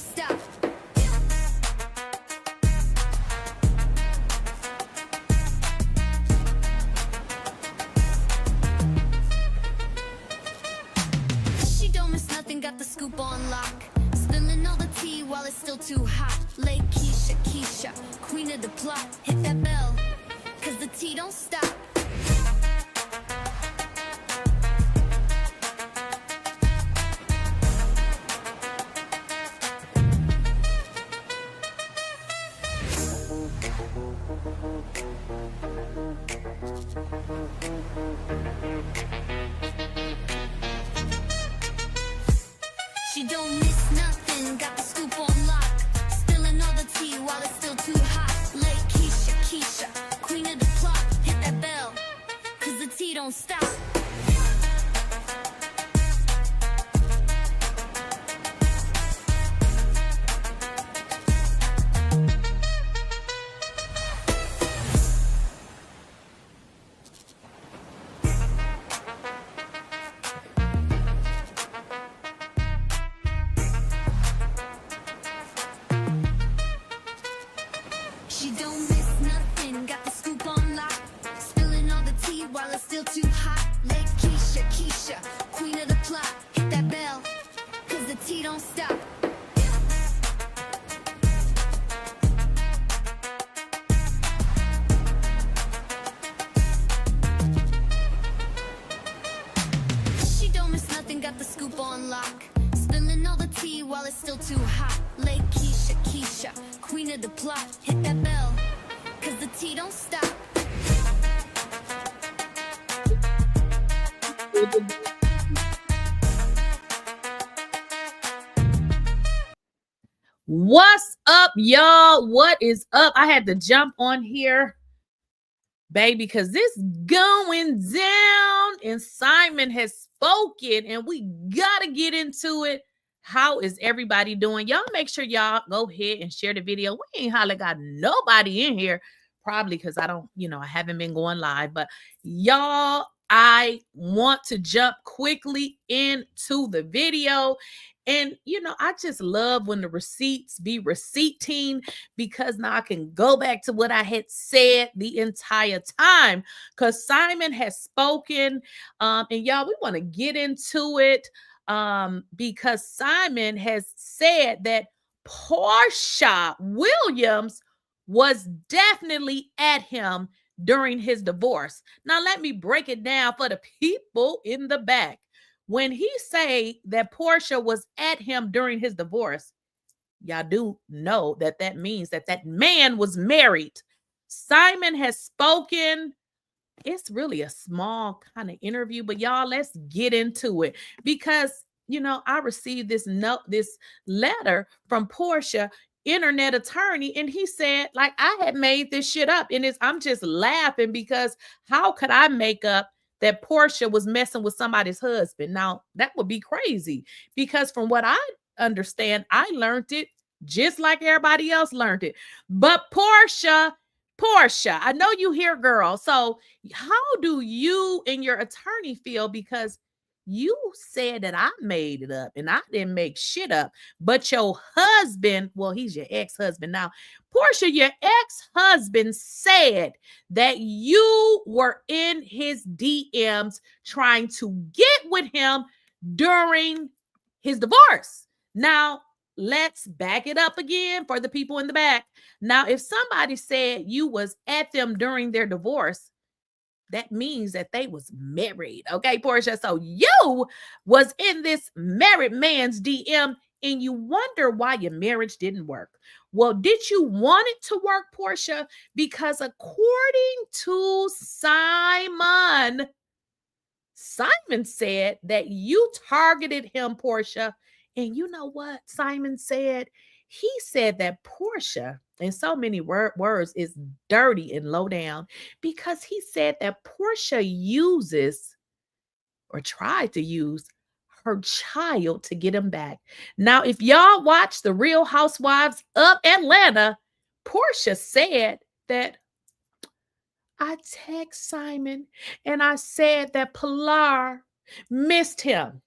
stop. She don't miss nothing, got the scoop on lock. Spilling all the tea while it's still too hot. Lakeysha Keysha, queen of the plot. Hit that bell, cause the tea don't stop. She don't miss nothing, got the scoop on lock. Spilling all the tea while it's still too hot. Lakeysha Keysha, queen of the plot. Hit that bell, cause the tea don't stop. She don't miss nothing, got the scoop on lock. Spilling all the tea while it's still too hot. Lakeysha Keysha, queen of the plot. Hit that bell, cause the tea don't stop. She don't miss nothing, got the scoop on lock. Spilling all the tea while it's still too hot. Lakeysha Keysha, queen of the plot. Hit that bell, cause the tea don't stop. What's up, y'all? What is up? I had to jump on here, baby, because this going down and Simon has spoken and we gotta get into it. How is everybody doing? Y'all make sure y'all go ahead and share the video. We ain't hardly got nobody in here, probably because I haven't been going live, but y'all, I want to jump quickly into the video. And, I just love when the receipts be receipting, because now I can go back to what I had said the entire time, because Simon has spoken. And y'all, we want to get into it because Simon has said that Porsha Williams was definitely at him during his divorce. Now, let me break it down for the people in the back. When he say that Porsha was at him during his divorce, y'all do know that that means that that man was married. Simon has spoken. It's really a small kind of interview, but y'all, let's get into it, because I received this letter from Porsha internet attorney, and he said, like, I had made this shit up, and I'm just laughing, because how could I make up that Porsha was messing with somebody's husband? Now, that would be crazy, because from what I understand, I learned it just like everybody else learned it. But Porsha, I know you here, girl. So how do you and your attorney feel? Because you said that I made it up, and I didn't make shit up. But your husband, well, he's your ex-husband now. Porsha, your ex-husband said that you were in his DMs trying to get with him during his divorce. Now, let's back it up again for the people in the back. Now, if somebody said you was at them during their divorce, that means that they was married. Okay, Porsha. So you was in this married man's DM, and you wonder why your marriage didn't work. Well, did you want it to work, Porsha? Because according to Simon said that you targeted him, Porsha. And you know what Simon said? He said that Porsha, in so many words, is dirty and low down, because he said that Porsha uses, or tried to use, her child to get him back. Now, if y'all watch The Real Housewives of Atlanta, Porsha said that I text Simon and I said that Pilar missed him.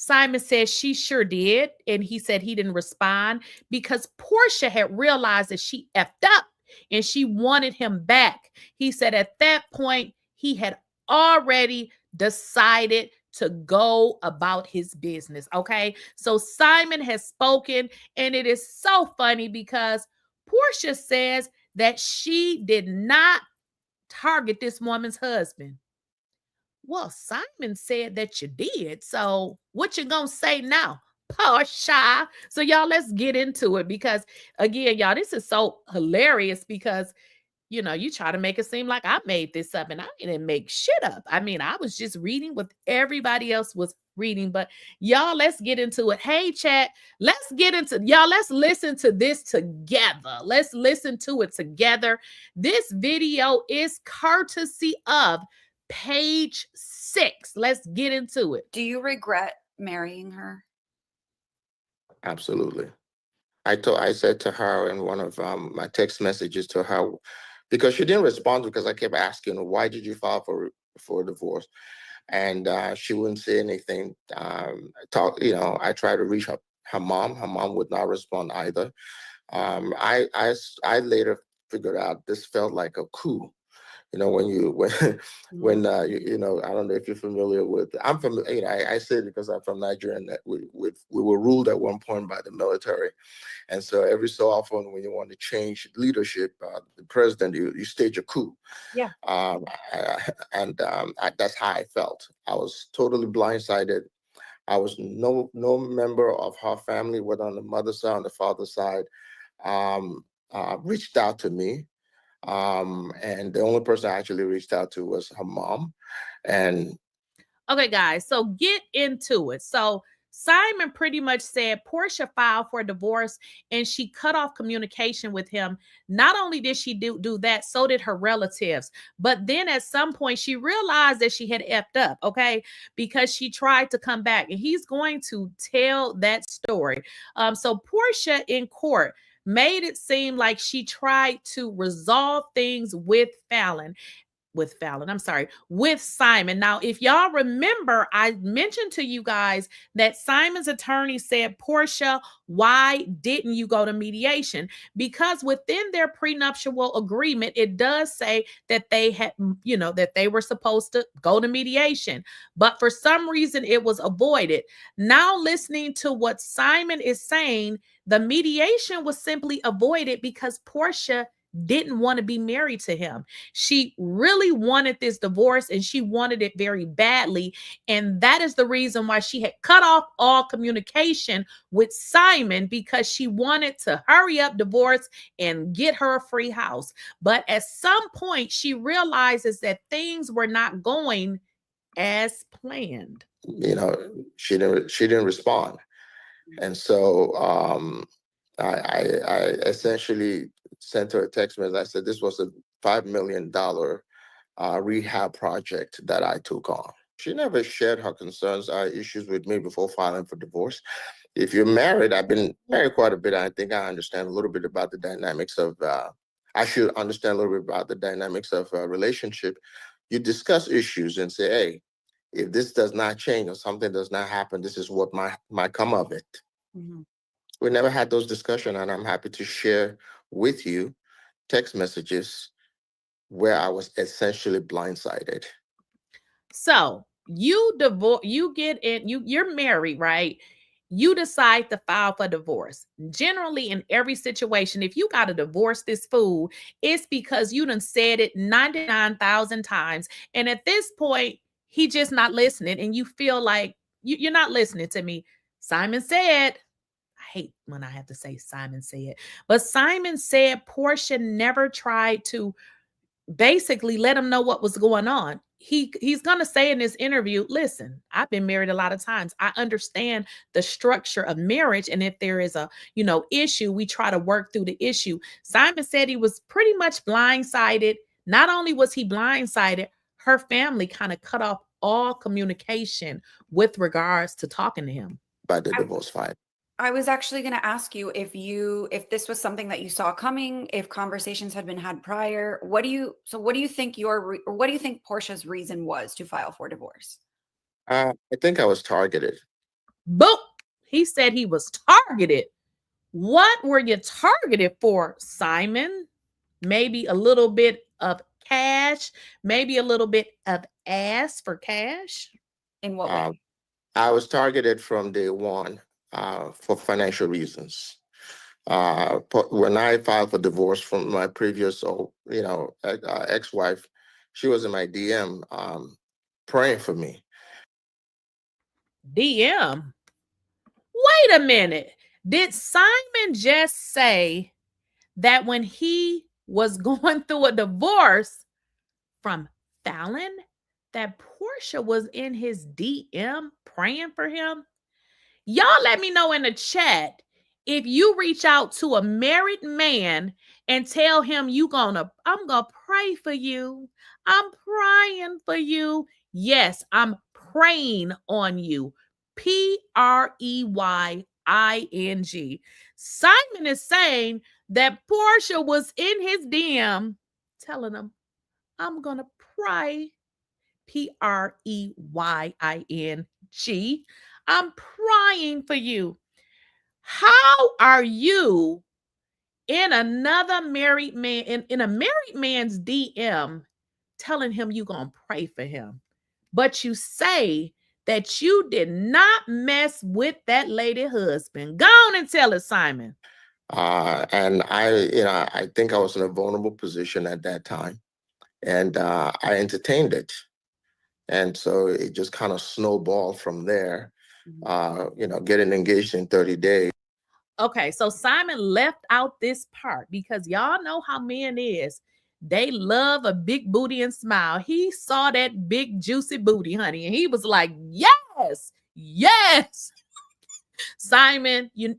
Simon said she sure did. And he said he didn't respond because Porsha had realized that she effed up and she wanted him back. He said at that point, he had already decided to go about his business. Okay. So Simon has spoken, and it is so funny because Porsha says that she did not target this woman's husband. Well, Simon said that you did. So what you gonna say now, Porsha? So y'all, let's get into it because again, y'all, this is so hilarious because you try to make it seem like I made this up and I didn't make shit up. I mean, I was just reading what everybody else was reading, but y'all, let's get into it. Hey, chat, let's listen to this together. Let's listen to it together. This video is courtesy of page 6. Let's get into it. Do you regret marrying her? Absolutely. I said to her in one of my text messages to her, because she didn't respond because I kept asking her, why did you file for divorce? And she wouldn't say anything. I tried to reach her mom. Her mom would not respond either. I later figured out this felt like a coup. When I don't know if you're familiar with. I'm familiar. I say it because I'm from Nigeria, and that we were ruled at one point by the military, and so every so often when you want to change leadership, the president, you stage a coup. Yeah. That's how I felt. I was totally blindsided. I was no member of her family, whether on the mother's side or on the father's side, reached out to me. And the only person I actually reached out to was her mom. And okay, guys, so get into it. So Simon pretty much said Porsha filed for divorce and she cut off communication with him. Not only did she do that, so did her relatives. But then at some point she realized that she had effed up, okay, because she tried to come back, and he's going to tell that story. So Porsha in court made it seem like she tried to resolve things with Simon. Now, if y'all remember, I mentioned to you guys that Simon's attorney said, Porsha, why didn't you go to mediation? Because within their prenuptial agreement, it does say that they had, that they were supposed to go to mediation, but for some reason it was avoided. Now, listening to what Simon is saying, the mediation was simply avoided because Porsha didn't want to be married to him. She really wanted this divorce and she wanted it very badly. And that is the reason why she had cut off all communication with Simon, because she wanted to hurry up divorce and get her a free house. But at some point, she realizes that things were not going as planned. She didn't respond. And so I essentially sent her a text message. I said this was a $5 million rehab project that I took on. She never shared her concerns or issues with me before filing for divorce. If you're married, I've been married quite a bit. I think I understand a little bit about the dynamics of, I should understand a little bit about the dynamics of a relationship. You discuss issues and say, hey, if this does not change or something does not happen, this is what might come of it. Mm-hmm. We never had those discussions, and I'm happy to share with you text messages where I was essentially blindsided. So you're married, right? You decide to file for divorce. Generally, in every situation, if you got to divorce this fool, it's because you done said it 99,000 times. And at this point, he just not listening. And you feel like you're not listening to me. Simon said, I hate when I have to say Simon said, but Simon said Porsha never tried to basically let him know what was going on. He's going to say in this interview, listen, I've been married a lot of times. I understand the structure of marriage. And if there is a, issue, we try to work through the issue. Simon said he was pretty much blindsided. Not only was he blindsided, her family kind of cut off all communication with regards to talking to him. By the divorce fight. I was actually going to ask you if this was something that you saw coming, if conversations had been had prior. What do you think Porsha's reason was to file for divorce? I think I was targeted. Boop. He said he was targeted. What were you targeted for, Simon? Maybe a little bit of cash, maybe a little bit of ass for cash. In what way? I was targeted from day one for financial reasons. When I filed for divorce from my previous, ex-wife, she was in my DM praying for me. DM? Wait a minute. Did Simon just say that when he was going through a divorce from Falynn, that Porsha was in his DM praying for him? Y'all let me know in the chat if you reach out to a married man and tell him I'm gonna pray for you. I'm praying for you. Yes, I'm praying on you. Preying. Simon is saying that Porsha was in his DM telling him, I'm gonna pray. Preying. I'm praying for you. How are you in another married man, in a married man's DM, telling him you're going to pray for him? But you say that you did not mess with that lady husband. Go on and tell it, Simon. And I think I was in a vulnerable position at that time. And I entertained it. And so it just kind of snowballed from there, getting engaged in 30 days. Okay, so Simon left out this part because y'all know how men is. They love a big booty and smile. He saw that big juicy booty, honey, and he was like, yes, yes. Simon, you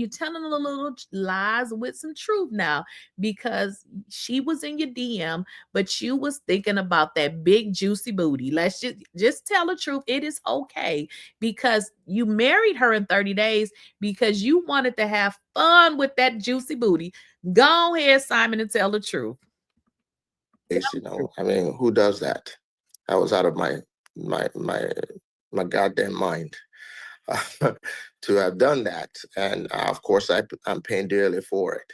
telling a little lies with some truth now, because she was in your DM, but you was thinking about that big juicy booty. Let's just tell the truth. It is okay, because you married her in 30 days because you wanted to have fun with that juicy booty. Go ahead, Simon, and tell the truth. Who does that? I was out of my goddamn mind to have done that. And of course, I'm paying dearly for it.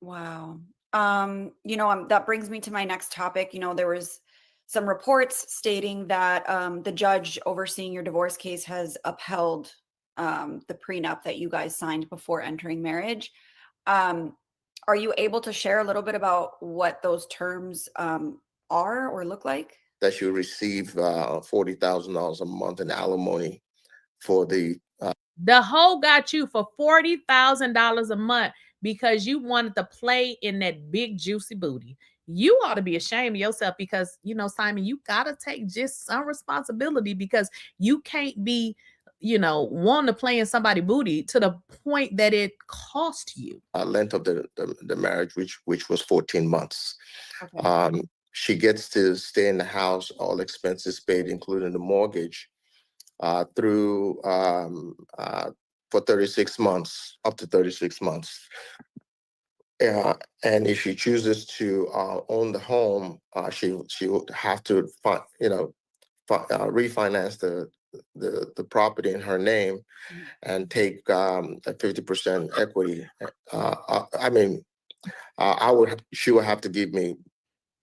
Wow. That brings me to my next topic. There was some reports stating that the judge overseeing your divorce case has upheld the prenup that you guys signed before entering marriage. Are you able to share a little bit about what those terms are or look like? That you receive $40,000 a month in alimony for the hoe got you for $40,000 a month because you wanted to play in that big juicy booty. You ought to be ashamed of yourself, because Simon, you gotta take just some responsibility, because you can't be wanting to play in somebody's booty to the point that it cost you. Length of the marriage, which was 14 months. Okay. She gets to stay in the house, all expenses paid, including the mortgage, through for 36 months, up to 36 months. And if she chooses to own the home, she would have to refinance the property in her name and take a 50% equity. She would have to give me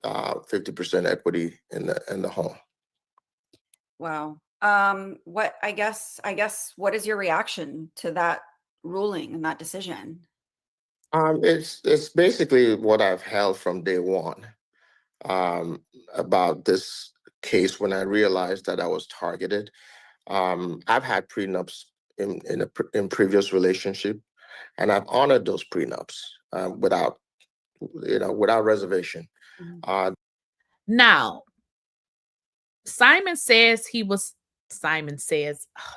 50% equity in the home. Wow. What is your reaction to that ruling and that decision? It's basically what I've held from day one about this case. When I realized that I was targeted, I've had prenups in previous relationship, and I've honored those prenups without reservation. Now, Simon says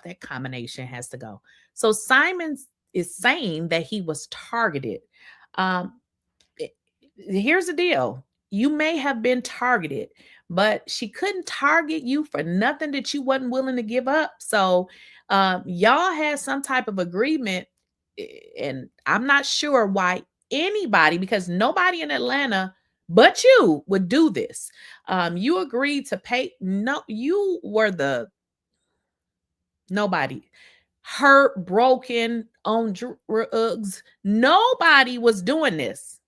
that combination has to go. So Simon is saying that he was targeted. Here's the deal. You may have been targeted, but she couldn't target you for nothing that you wasn't willing to give up. So y'all had some type of agreement, and I'm not sure why anybody, because nobody in Atlanta but you would do this. You agreed to pay. No, you were the Nobody. Hurt, broken, on drugs. Nobody was doing this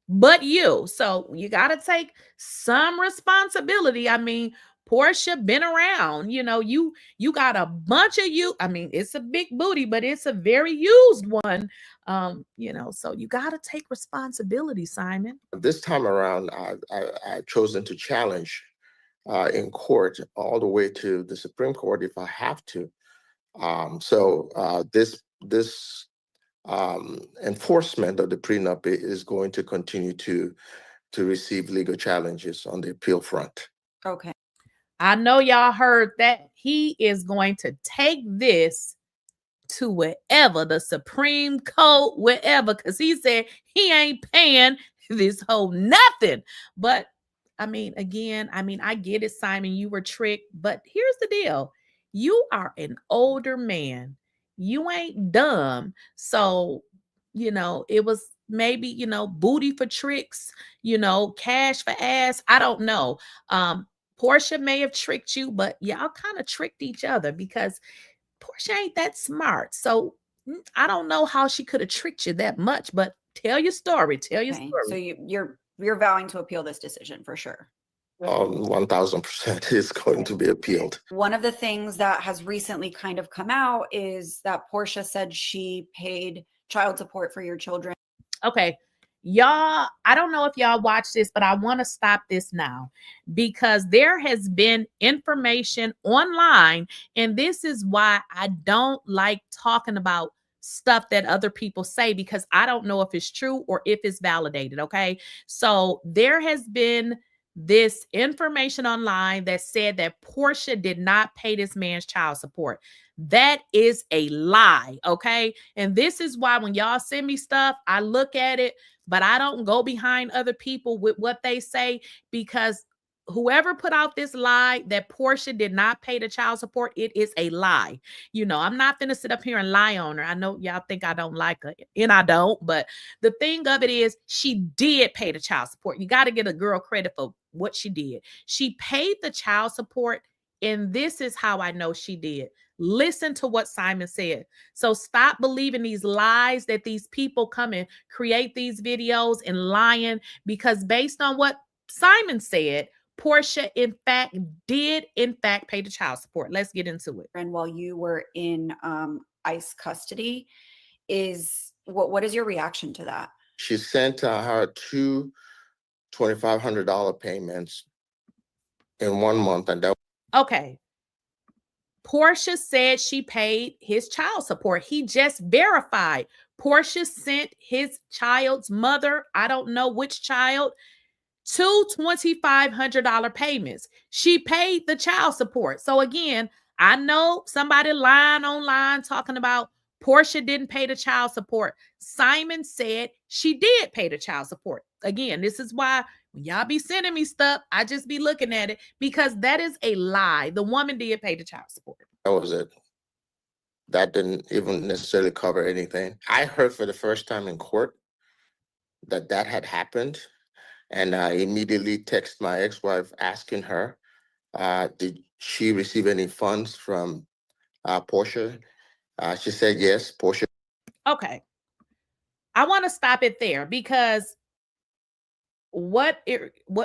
but you. So you got to take some responsibility. I mean, Porsha been around, you got a bunch of you. I mean, it's a big booty, but it's a very used one. So you got to take responsibility, Simon. This time around, I chosen to challenge in court all the way to the Supreme Court if I have to. This enforcement of the prenup is going to continue to receive legal challenges on the appeal front. Okay. I know y'all heard that. He is going to take this to wherever, the Supreme Court, wherever, because he said he ain't paying this whole nothing. But I mean, again, I get it, Simon, you were tricked, but here's the deal. You are an older man. You ain't dumb. So, it was maybe, booty for tricks, cash for ass. I don't know. Porsha may have tricked you, but y'all kind of tricked each other because Porsha ain't that smart. So I don't know how she could have tricked you that much, but tell your story. Tell your story. So you're vowing to appeal this decision for sure. 1000% is going to be appealed. One of the things that has recently kind of come out is that Porsha said she paid child support for your children. Okay. Y'all, I don't know if y'all watch this, but I want to stop this now because there has been information online, and this is why I don't like talking about stuff that other people say because I don't know if it's true or if it's validated. Okay. So there has been this information online that said that Porsha did not pay this man's child support. That is a lie. Okay. And this is why when y'all send me stuff, I look at it, but I don't go behind other people with what they say because whoever put out this lie that Porsha did not pay the child support, it is a lie. I'm not going to sit up here and lie on her. I know y'all think I don't like her, and I don't, but the thing of it is she did pay the child support. You got to get a girl credit for what she did. She paid the child support, and this is how I know she did. Listen to what Simon said. So stop believing these lies that these people come and create these videos and lying, because based on what Simon said, Porsha, in fact, did pay the child support. Let's get into it. And while you were in ICE custody, what is your reaction to that? She sent her two $2,500 payments in 1 month, and that. Okay. Porsha said she paid his child support. He just verified. Porsha sent his child's mother, I don't know which child, two $2,500 payments. She paid the child support. So again, I know somebody lying online talking about Porsha didn't pay the child support. Simon said she did pay the child support. Again, this is why when y'all be sending me stuff, I just be looking at it because that is a lie. The woman did pay the child support. That was it. That didn't even necessarily cover anything. I heard for the first time in court that had happened. And I immediately texted my ex-wife asking her, did she receive any funds from Porsha? She said yes, Porsha. Okay. I want to stop it there because what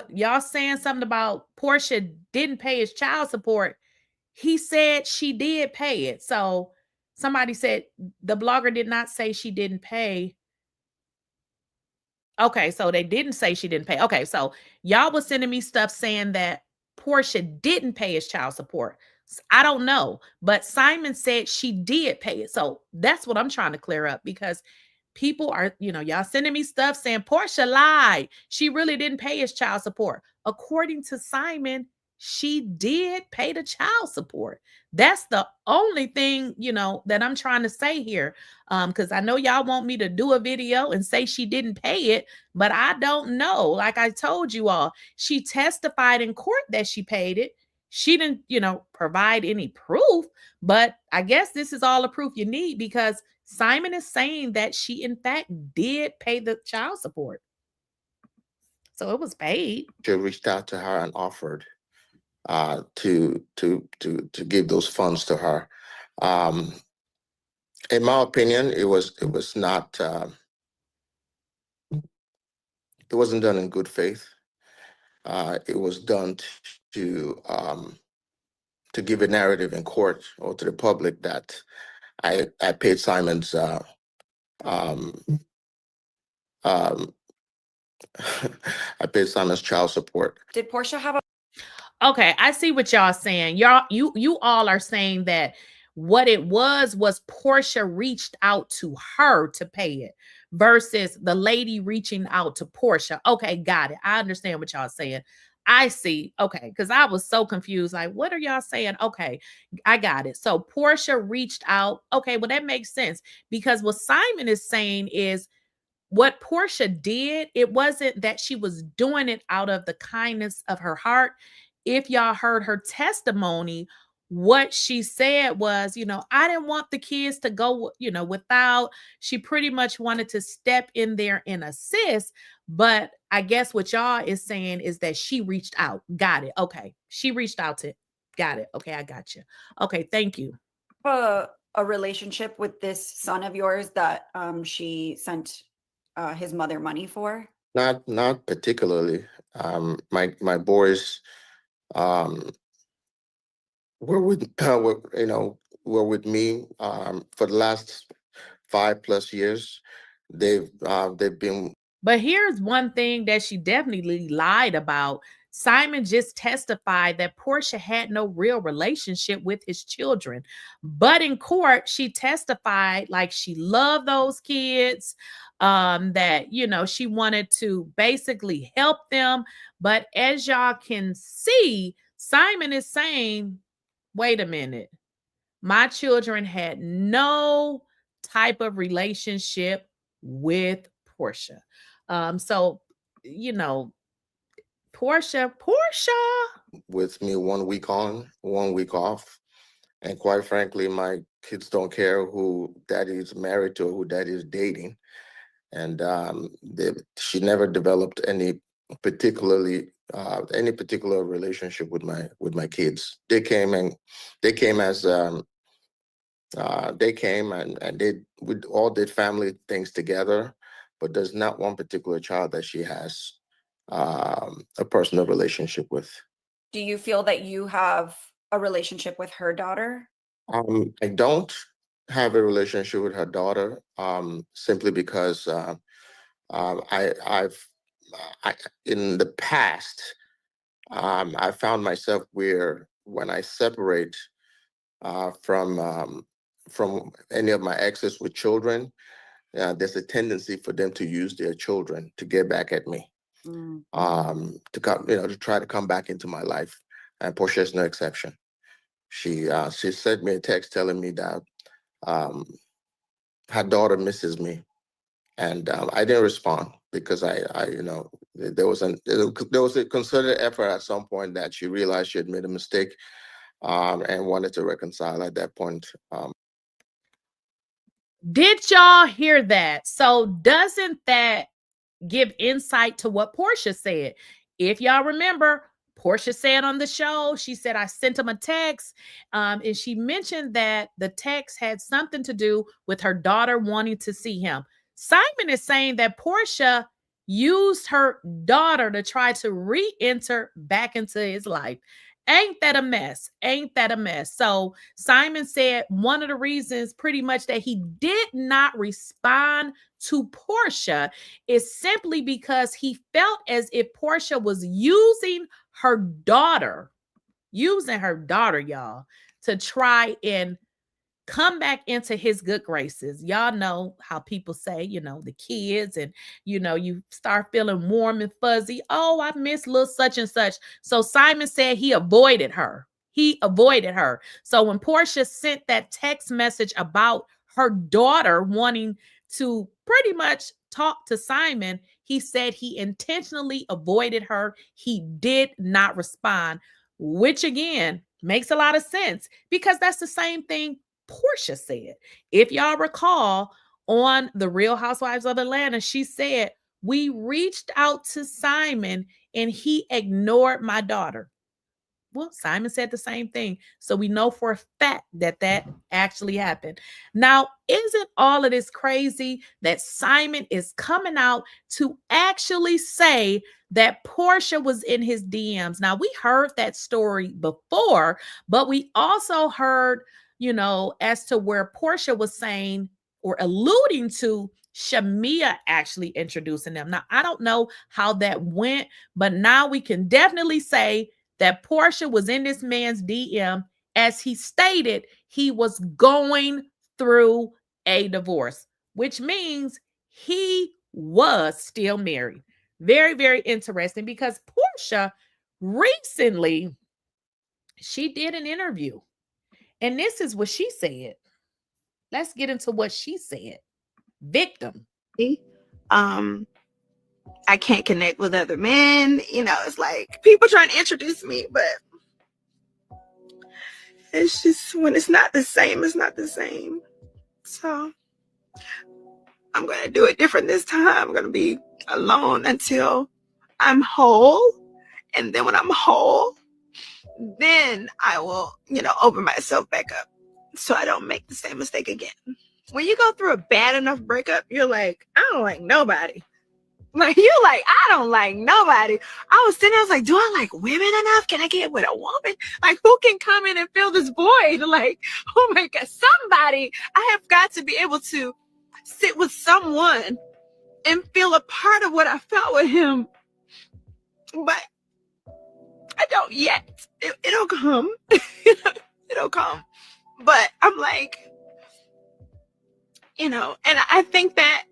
y'all saying something about Porsha didn't pay his child support. He said she did pay it. So somebody said the blogger did not say she didn't pay. Okay, so they didn't say she didn't pay. Okay, so y'all was sending me stuff saying that Porsha didn't pay his child support. I don't know, but Simon said she did pay it. So that's what I'm trying to clear up because people are, y'all sending me stuff saying Porsha lied. She really didn't pay his child support. According to Simon, she did pay the child support. That's the only thing, that I'm trying to say here. Because I know y'all want me to do a video and say she didn't pay it, but I don't know. Like I told you all, she testified in court that she paid it. She didn't, provide any proof, but I guess this is all the proof you need because Simon is saying that she, in fact, did pay the child support. So it was paid. She reached out to her and offered to give those funds to her. In my opinion, it was not. It wasn't done in good faith. It was done to give a narrative in court or to the public that I paid Simon's um, I paid Simon's child support. Did Porsha have a Okay, I see what y'all saying. You all are saying that what it was Porsha reached out to her to pay it versus the lady reaching out to Porsha. Okay, got it. I understand what y'all saying. I see. Okay, because I was so confused. Like, what are y'all saying? Okay, I got it. So Porsha reached out. Okay, well, that makes sense because what Simon is saying is what Porsha did, it wasn't that she was doing it out of the kindness of her heart. If y'all heard her testimony, what she said was, I didn't want the kids to go, without. She pretty much wanted to step in there and assist. But I guess what y'all is saying is that she reached out. Got it. Okay. She reached out to, got it. Okay. I got you. Okay. Thank you. a relationship with this son of yours that she sent his mother money for? Not particularly. My boys were with were with me for the last 5+ years. They've been. But here's one thing that she definitely lied about. Simon just testified that Porsha had no real relationship with his children. But in court, she testified like she loved those kids, that, she wanted to basically help them. But as y'all can see, Simon is saying, wait a minute, my children had no type of relationship with Porsha. So, Porsha With me 1 week on, 1 week off. And quite frankly, my kids don't care who daddy's married to or who daddy's dating. And she never developed any particular relationship with my kids. They came and we all did family things together, but there's not one particular child that she has a personal relationship with. Do you feel that you have a relationship with her daughter? I don't have a relationship with her daughter, simply because I've in the past, I found myself where when I separate from any of my exes with children, there's a tendency for them to use their children to get back at me, to come, to try to come back into my life. And Porsha is no exception. She sent me a text telling me that her daughter misses me, and I didn't respond because there was a concerted effort at some point that she realized she had made a mistake, and wanted to reconcile at that point. Did y'all hear that? So doesn't that give insight to what Porsha said? If y'all remember, Porsha said on the show, she said, I sent him a text. And she mentioned that the text had something to do with her daughter wanting to see him. Simon is saying that Porsha used her daughter to try to re-enter back into his life. Ain't that a mess? Ain't that a mess? So Simon said one of the reasons pretty much that he did not respond to Porsha is simply because he felt as if Porsha was using her daughter, y'all, to try and come back into his good graces. Y'all know how people say, the kids, and, you start feeling warm and fuzzy. Oh, I miss little such and such. So Simon said he avoided her. So when Porsha sent that text message about her daughter wanting to pretty much talk to Simon, he said he intentionally avoided her. He did not respond, which again makes a lot of sense because that's the same thing Porsha said. If y'all recall, on the Real Housewives of Atlanta, she said, we reached out to Simon and he ignored my daughter. Well, Simon said the same thing. So we know for a fact that that actually happened. Now, isn't all of this crazy that Simon is coming out to actually say that Porsha was in his DMs? Now, we heard that story before, but we also heard, as to where Porsha was saying or alluding to Shamea actually introducing them. Now, I don't know how that went, but now we can definitely say that Porsha was in this man's DM. As he stated, he was going through a divorce, which means he was still married. Very, very interesting, because Porsha recently, she did an interview, and this is what she said. Let's get into what she said. Victim. I can't connect with other men. It's like people trying to introduce me, but it's just when it's not the same, it's not the same. So I'm going to do it different this time. I'm going to be alone until I'm whole. And then when I'm whole, then I will, open myself back up so I don't make the same mistake again. When you go through a bad enough breakup, you're like, I don't like nobody. Like, you're like, I don't like nobody. I was sitting there, I was like, do I like women enough? Can I get with a woman? Like, who can come in and fill this void? Like, oh my God, somebody. I have got to be able to sit with someone and feel a part of what I felt with him. But I don't yet. It'll come. It'll come. But I'm like, and I think that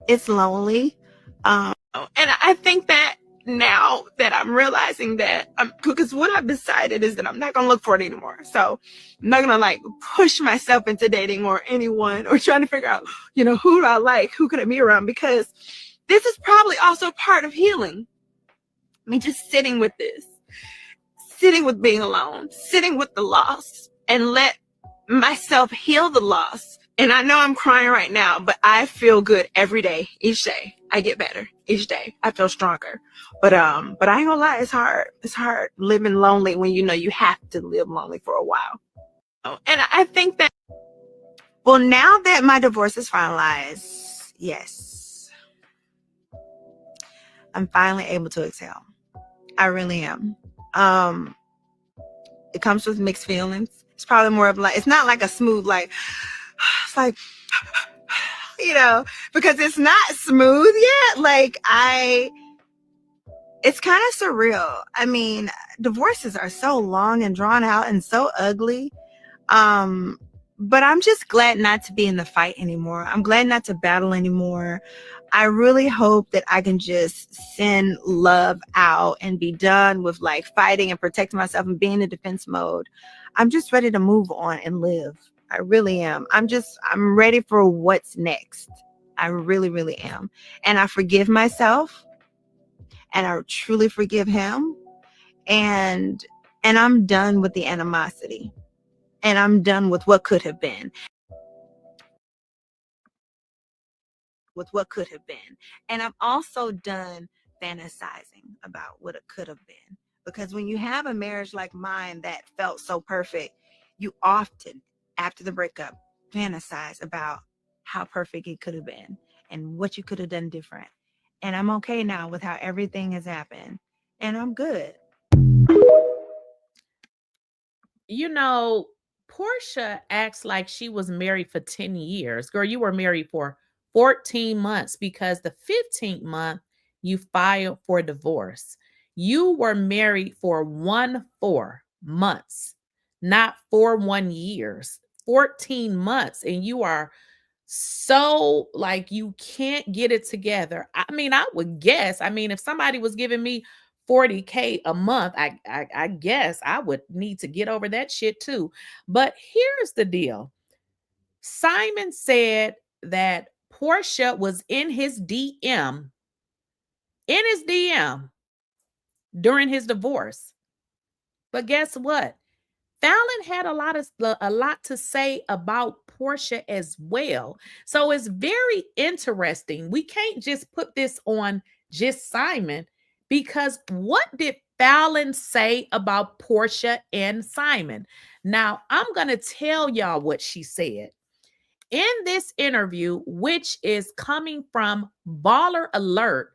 it's lonely. And I think that now that I'm realizing that, because what I've decided is that I'm not going to look for it anymore. So I'm not going to like push myself into dating or anyone or trying to figure out, who do I like? Who could I be around? Because this is probably also part of healing. I mean, just sitting with this, sitting with being alone, sitting with the loss, and let myself heal the loss. And I know I'm crying right now, but I feel good every day, each day. I get better each day. I feel stronger. But I ain't gonna lie, it's hard. It's hard living lonely when you have to live lonely for a while. And I think that, well, now that my divorce is finalized, yes, I'm finally able to exhale. I really am. It comes with mixed feelings. It's probably more of like, it's not like a smooth, like, it's like, because it's not smooth yet. Like it's kind of surreal. I mean, divorces are so long and drawn out and so ugly. But I'm just glad not to be in the fight anymore. I'm glad not to battle anymore. I really hope that I can just send love out and be done with like fighting and protecting myself and being in defense mode. I'm just ready to move on and live. I really am. I'm ready for what's next. I really, really am. And I forgive myself, and I truly forgive him. And I'm done with the animosity, and I'm done with what could have been. And I'm also done fantasizing about what it could have been. Because when you have a marriage like mine that felt so perfect, you often, after the breakup, fantasize about how perfect it could have been and what you could have done different. And I'm okay now with how everything has happened. And I'm good. Porsha acts like she was married for 10 years. Girl, you were married for 14 months because the 15th month you filed for divorce. You were married for 4 months, not 1 years, 14 months. And you are so like, you can't get it together. I mean, I would guess, if somebody was giving me $40K a month, I guess I would need to get over that shit too. But here's the deal. Simon said that Porsha was in his DM during his divorce. But guess what? Falynn had a lot to say about Porsha as well. So it's very interesting. We can't just put this on just Simon, because what did Falynn say about Porsha and Simon? Now, I'm going to tell y'all what she said. In this interview, which is coming from Baller Alert,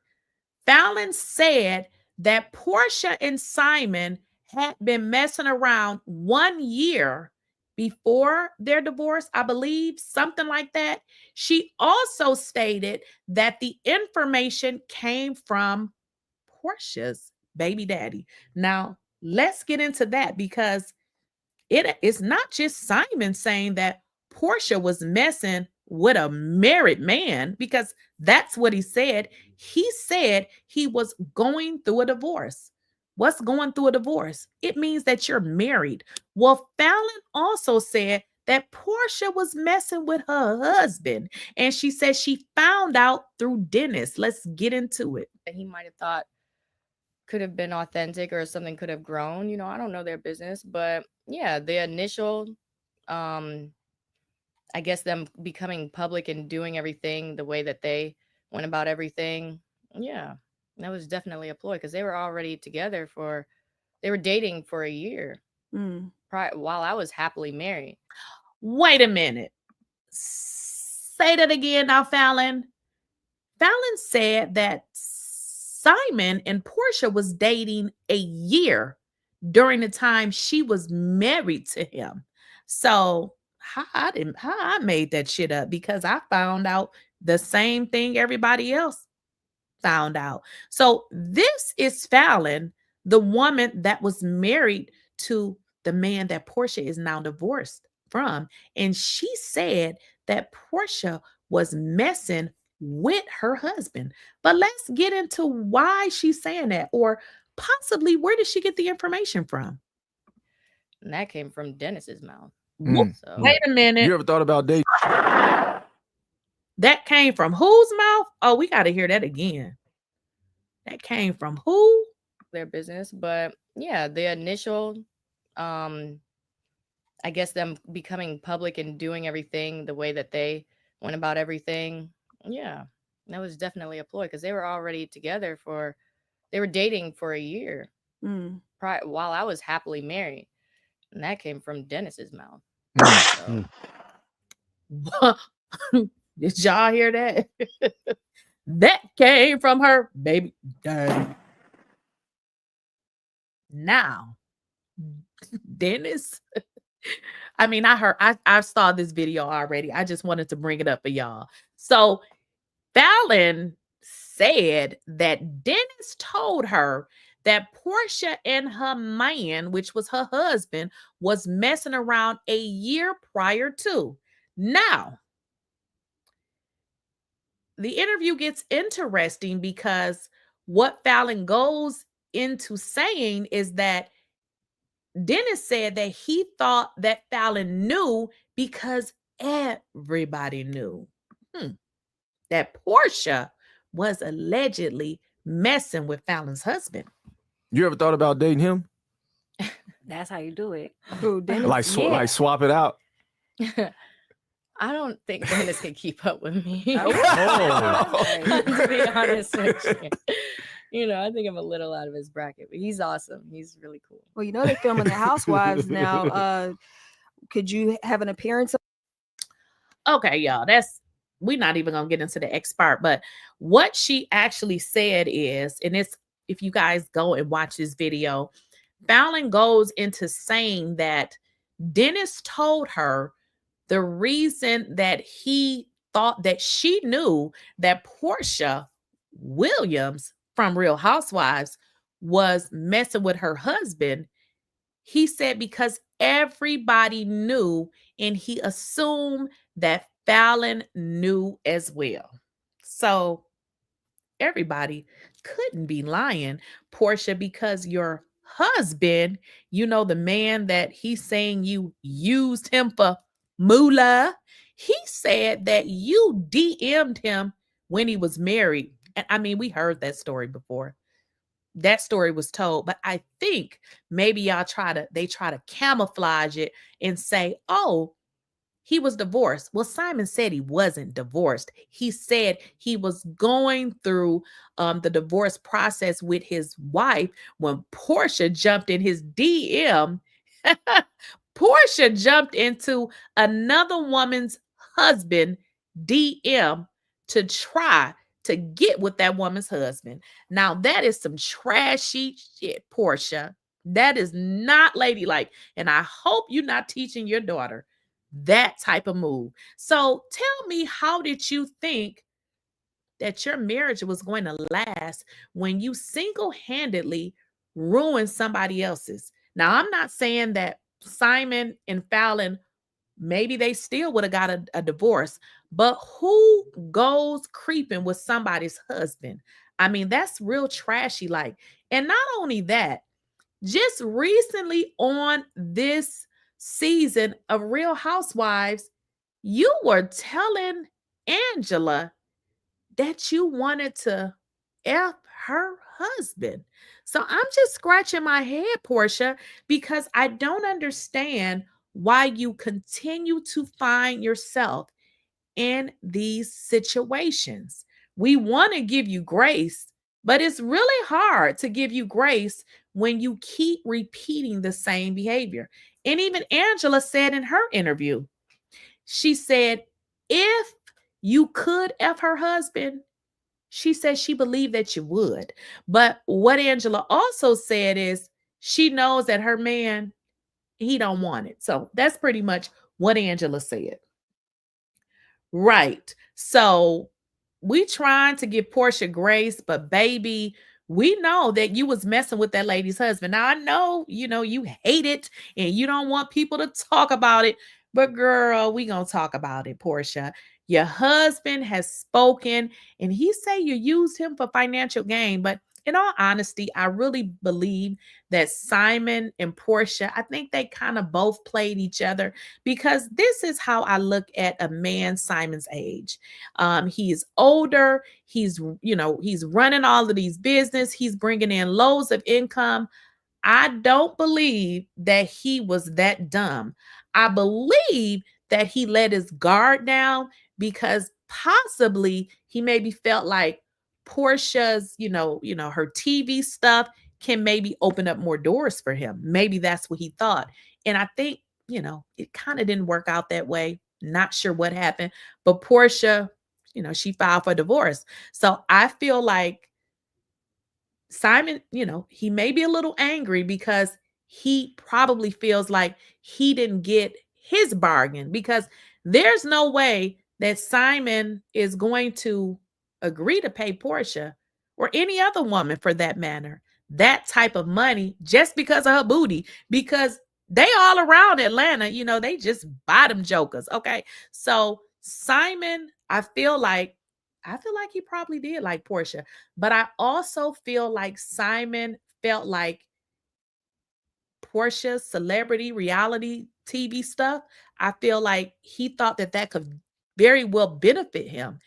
Falynn said that Porsha and Simon had been messing around 1 year before their divorce, I believe, something like that. She also stated that the information came from Porsha's baby daddy. Now, let's get into that because it's not just Simon saying that Porsha was messing with a married man, because that's what he said. He said he was going through a divorce. What's going through a divorce? It means that you're married. Well, Falynn also said that Porsha was messing with her husband, and she said she found out through Dennis. Let's get into it. That he might have thought could have been authentic or something could have grown. You know, I don't know their business, but yeah, the initial, I guess them becoming public and doing everything the way that they went about everything. Yeah, that was definitely a ploy because they were already together they were dating for a year while I was happily married. Wait a minute. Say that again now, Falynn. Falynn said that Simon and Porsha was dating a year during the time she was married to him. So how I made that shit up, because I found out the same thing everybody else found out. So this is Falynn, the woman that was married to the man that Porsha is now divorced from. And she said that Porsha was messing with her husband. But let's get into why she's saying that, or possibly where did she get the information from? And that came from Dennis's mouth. So, wait a minute. You ever thought about dating? That came from whose mouth? Oh, we got to hear that again. That came from who? Their business. But yeah, the initial, I guess them becoming public and doing everything the way that they went about everything. Yeah, that was definitely a ploy because they were already together they were dating for a year while I was happily married. And that came from Dennis's mouth. So. Did y'all hear that? That came from her baby daddy. Now, Dennis, I mean, I saw this video already. I just wanted to bring it up for y'all. So Falynn said that Dennis told her that Porsha and her man, which was her husband, was messing around a year prior to. Now, the interview gets interesting because what Falynn goes into saying is that Dennis said that he thought that Falynn knew because everybody knew that Porsha was allegedly messing with Falynn's husband. You ever thought about dating him? That's how you do it. Who, Dennis? Like swap it out? I don't think Dennis can keep up with me. Oh. To be honest with you. You know, I think I'm a little out of his bracket, but he's awesome. He's really cool. Well, you know they're filming The Housewives now. Could you have an appearance? Okay, y'all, we're not even gonna get into the X part, but what she actually said is, and it's, if you guys go and watch this video, Falynn goes into saying that Dennis told her the reason that he thought that she knew that Porsha Williams from Real Housewives was messing with her husband. He said because everybody knew, and he assumed that Falynn knew as well. So everybody couldn't be lying, Porsha, because your husband, you know, the man that he's saying you used him for moolah, he said that you DM'd him when he was married. And I mean, we heard that story before. That story was told, but I think maybe they try to camouflage it and say, oh, he was divorced. Well, Simon said he wasn't divorced. He said he was going through the divorce process with his wife when Porsha jumped in his DM. Porsha jumped into another woman's husband DM to try to get with that woman's husband. Now, that is some trashy shit, Porsha. That is not ladylike. And I hope you're not teaching your daughter that type of move. So tell me, how did you think that your marriage was going to last when you single-handedly ruined somebody else's? Now, I'm not saying that Simon and Falynn, maybe they still would have got a divorce, but who goes creeping with somebody's husband? I mean, that's real trashy like. And not only that, just recently on this season of Real Housewives, you were telling Angela that you wanted to F her husband. So I'm just scratching my head, Porsha, because I don't understand why you continue to find yourself in these situations. We want to give you grace, but it's really hard to give you grace when you keep repeating the same behavior. And even Angela said in her interview, she said, if you could F her husband, she said she believed that you would. But what Angela also said is she knows that her man, he don't want it. So that's pretty much what Angela said. Right. So we trying to give Porsha grace, but baby, we know that you was messing with that lady's husband. Now I know, you hate it and you don't want people to talk about it, but girl, we gonna talk about it, Porsha. Your husband has spoken and he say you used him for financial gain, but in all honesty, I really believe that Simon and Porsha, I think they kind of both played each other, because this is how I look at a man Simon's age. He's older. He's running all of these business. He's bringing in loads of income. I don't believe that he was that dumb. I believe that he let his guard down because possibly he maybe felt like Porsha's, her TV stuff can maybe open up more doors for him. Maybe that's what he thought. And I think, it kind of didn't work out that way. Not sure what happened, but Porsha, she filed for divorce. So I feel like Simon, he may be a little angry because he probably feels like he didn't get his bargain, because there's no way that Simon is going to agree to pay Porsha, or any other woman for that matter, that type of money just because of her booty, because they all around Atlanta, they just bottom jokers. Okay. So Simon, I feel like he probably did like Porsha, but I also feel like Simon felt like Porsha's celebrity reality TV stuff, I feel like he thought that could very well benefit him.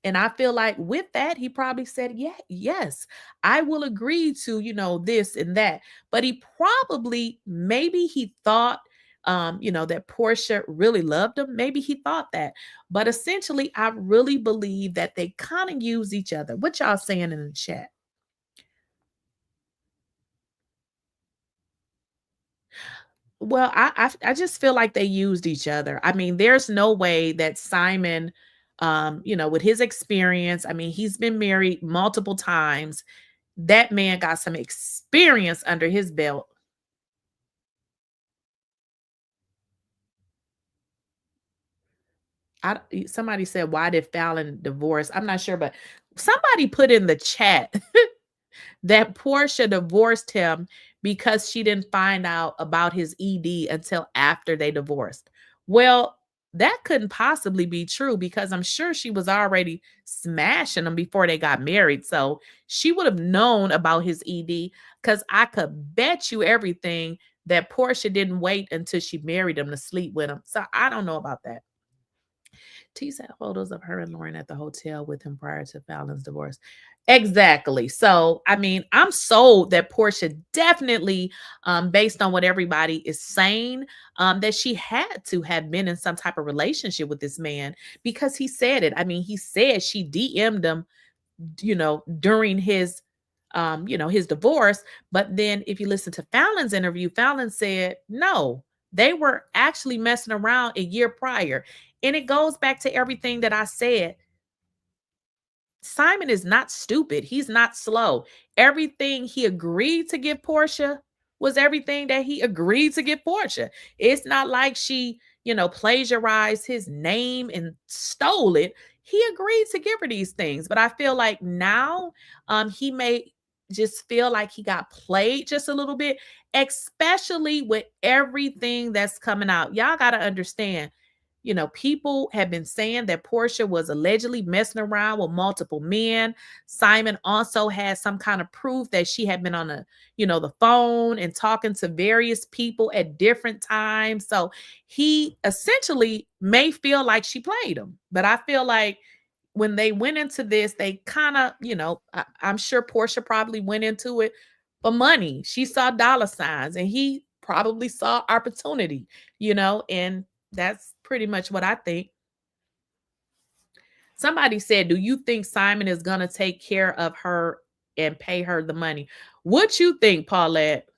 And I feel like with that, he probably said, yeah, yes, I will agree to, this and that. But he probably, maybe he thought, that Porsha really loved him. Maybe he thought that. But essentially, I really believe that they kind of use each other. What y'all saying in the chat? Well, I just feel like they used each other. I mean, there's no way that Simon, with his experience, I mean, he's been married multiple times. That man got some experience under his belt. Somebody said, why did Falynn divorce? I'm not sure, but somebody put in the chat that Porsha divorced him because she didn't find out about his ED until after they divorced. Well, that couldn't possibly be true, because I'm sure she was already smashing him before they got married. So she would have known about his ED, because I could bet you everything that Porsha didn't wait until she married him to sleep with him. So I don't know about that. T sent photos of her and Lauren at the hotel with him prior to Falynn's divorce. Exactly. So, I mean, I'm sold that Porsha definitely, based on what everybody is saying, that she had to have been in some type of relationship with this man because he said it. I mean, he said she DM'd him, during his, his divorce. But then if you listen to Falynn's interview, Falynn said, no, they were actually messing around a year prior. And it goes back to everything that I said. Simon is not stupid. He's not slow. Everything he agreed to give Porsha was everything that he agreed to give Porsha. It's not like she, plagiarized his name and stole it. He agreed to give her these things. But I feel like now he may just feel like he got played just a little bit, especially with everything that's coming out. Y'all got to understand. People have been saying that Porsha was allegedly messing around with multiple men. Simon also had some kind of proof that she had been on the phone and talking to various people at different times. So he essentially may feel like she played him. But I feel like when they went into this, they kind of, I'm sure Porsha probably went into it for money. She saw dollar signs and he probably saw opportunity, and that's pretty much what I think. Somebody said, do you think Simon is going to take care of her and pay her the money? What you think, Paulette?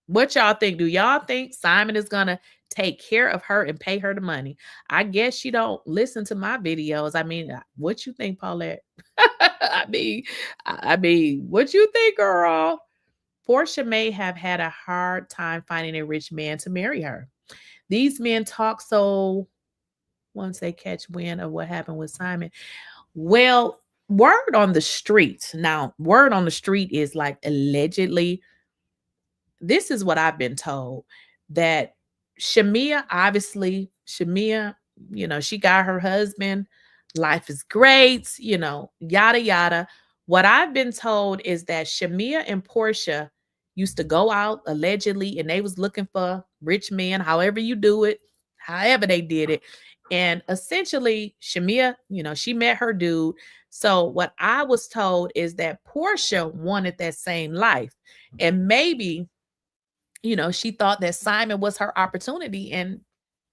What y'all think? Do y'all think Simon is going to take care of her and pay her the money? I guess you don't listen to my videos. I mean, what you think, Paulette? I mean, what you think, girl? Porsha may have had a hard time finding a rich man to marry her. These men talk so once they catch wind of what happened with Simon. Well, word on the street. Now, word on the street is like allegedly. This is what I've been told, that Shamea, she got her husband. Life is great, yada, yada. What I've been told is that Shamea and Porsha used to go out allegedly and they was looking for rich men, however you do it, however they did it. And essentially Shamea, she met her dude. So what I was told is that Porsha wanted that same life. And maybe, she thought that Simon was her opportunity and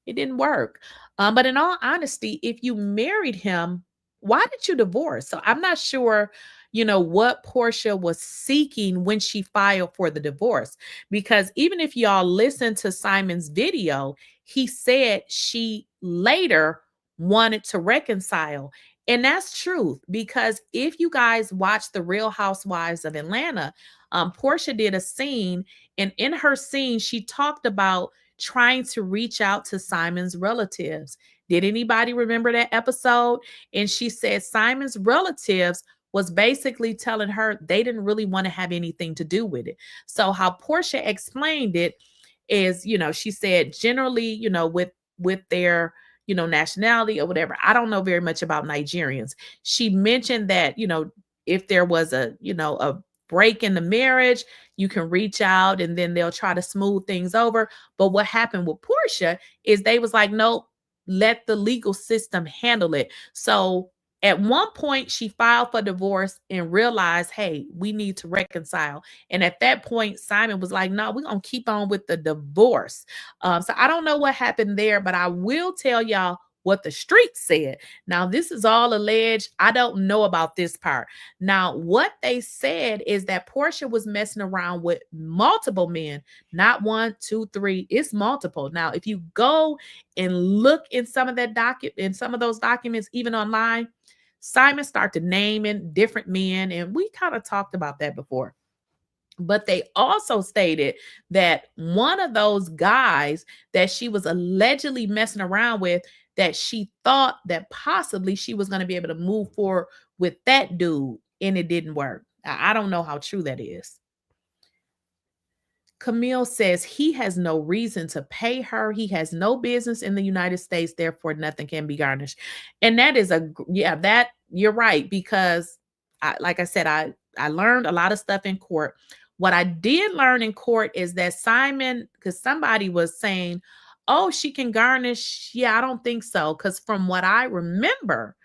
it didn't work. But in all honesty, if you married him, why did you divorce? So I'm not sure, what Porsha was seeking when she filed for the divorce. Because even if y'all listen to Simon's video, he said she later wanted to reconcile. And that's truth, because if you guys watch The Real Housewives of Atlanta, Porsha did a scene, and in her scene, she talked about trying to reach out to Simon's relatives. Did anybody remember that episode? And she said Simon's relatives was basically telling her they didn't really want to have anything to do with it. So how Porsha explained it is, she said generally, with their, nationality or whatever. I don't know very much about Nigerians. She mentioned that, if there was a break in the marriage, you can reach out and then they'll try to smooth things over. But what happened with Porsha is they was like, nope, let the legal system handle it. So at one point she filed for divorce and realized, hey, we need to reconcile. And at that point, Simon was like, no, we're going to keep on with the divorce. So I don't know what happened there, but I will tell y'all what the street said. Now, this is all alleged. I don't know about this part. Now, what they said is that Porsha was messing around with multiple men, not 1, 2, 3. It's multiple. Now, if you go and look in some of those documents, even online, Simon started naming different men, and we kind of talked about that before. But they also stated that one of those guys that she was allegedly messing around with, that she thought that possibly she was going to be able to move forward with that dude, and it didn't work. I don't know how true that is. Camille says he has no reason to pay her. He has no business in the United States. Therefore, nothing can be garnished. And that is that you're right. Because like I said, I learned a lot of stuff in court. What I did learn in court is that Simon, because somebody was saying, oh, she can garnish. Yeah, I don't think so. Because from what I remember,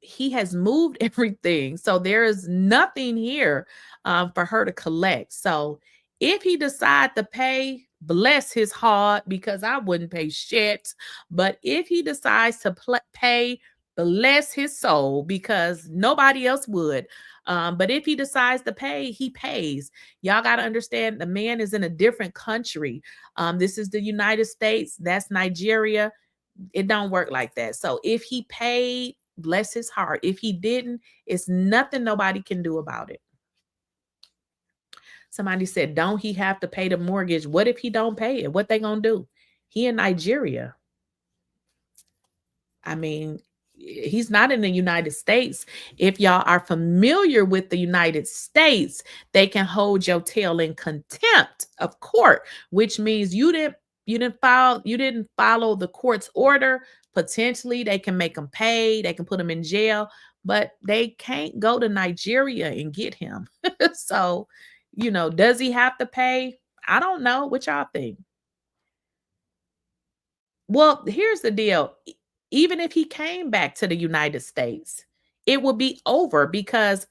he has moved everything. So there is nothing here for her to collect. So if he decide to pay, bless his heart, because I wouldn't pay shit. But if he decides to pay, bless his soul, because nobody else would. But if he decides to pay, he pays. Y'all got to understand the man is in a different country. This is the United States. That's Nigeria. It don't work like that. So if he paid, bless his heart. If he didn't, it's nothing nobody can do about it. Somebody said, don't he have to pay the mortgage? What if he don't pay it? What they gonna do? He in Nigeria. I mean, he's not in the United States. If y'all are familiar with the United States, they can hold your tail in contempt of court, which means you didn't follow the court's order. Potentially, they can make him pay. They can put him in jail, but they can't go to Nigeria and get him. So, does he have to pay? I don't know. What y'all think? Well, here's the deal. Even if he came back to the United States, it will be over, because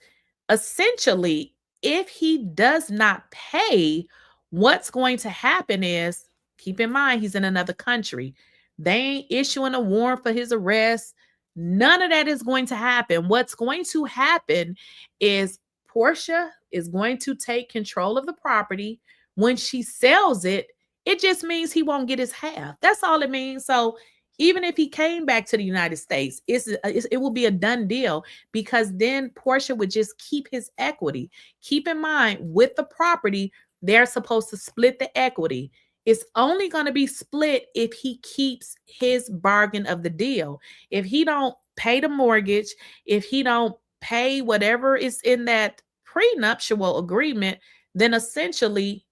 essentially, if he does not pay, what's going to happen is, keep in mind, he's in another country. They ain't issuing a warrant for his arrest. None of that is going to happen. What's going to happen is Porsha is going to take control of the property. When she sells it, it just means he won't get his half. That's all it means. So even if he came back to the United States, it will be a done deal, because then Porsha would just keep his equity. Keep in mind, with the property, they're supposed to split the equity. It's only going to be split if he keeps his bargain of the deal. If he don't pay the mortgage, if he don't pay whatever is in that prenuptial agreement, then essentially,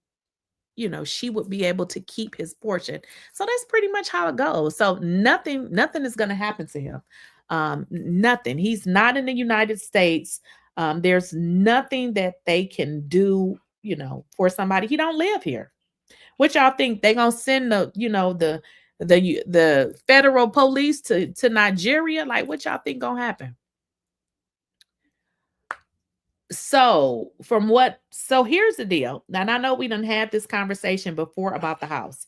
she would be able to keep his portion. So that's pretty much how it goes. So nothing is going to happen to him. Nothing. He's not in the United States. There's nothing that they can do, for somebody. He don't live here. What y'all think? They gonna send the federal police to Nigeria? Like, what y'all think gonna happen? So here's the deal. And I know we done had this conversation before about the house.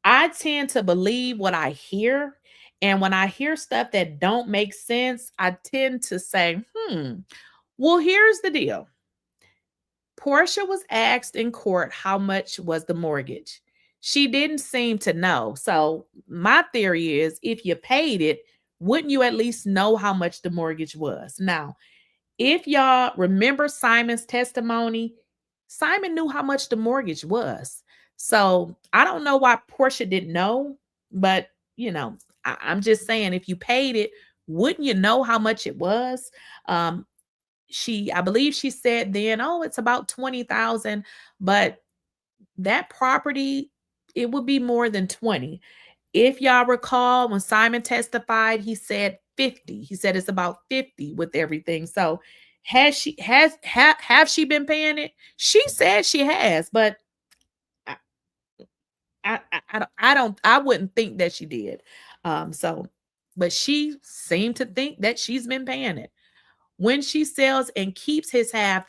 I tend to believe what I hear. And when I hear stuff that don't make sense, I tend to say, well, here's the deal. Porsha was asked in court how much was the mortgage. She didn't seem to know. So my theory is, if you paid it, wouldn't you at least know how much the mortgage was? Now, if y'all remember Simon's testimony, Simon knew how much the mortgage was. So I don't know why Porsha didn't know, but I'm just saying, if you paid it, wouldn't you know how much it was? I believe she said then, oh, it's about 20,000, but that property, it would be more than 20. If y'all recall, when Simon testified, he said 50. He said it's about 50 with everything. So have she been paying it? She said she has, but I wouldn't think that she did. But she seemed to think that she's been paying it. When she sells and keeps his half,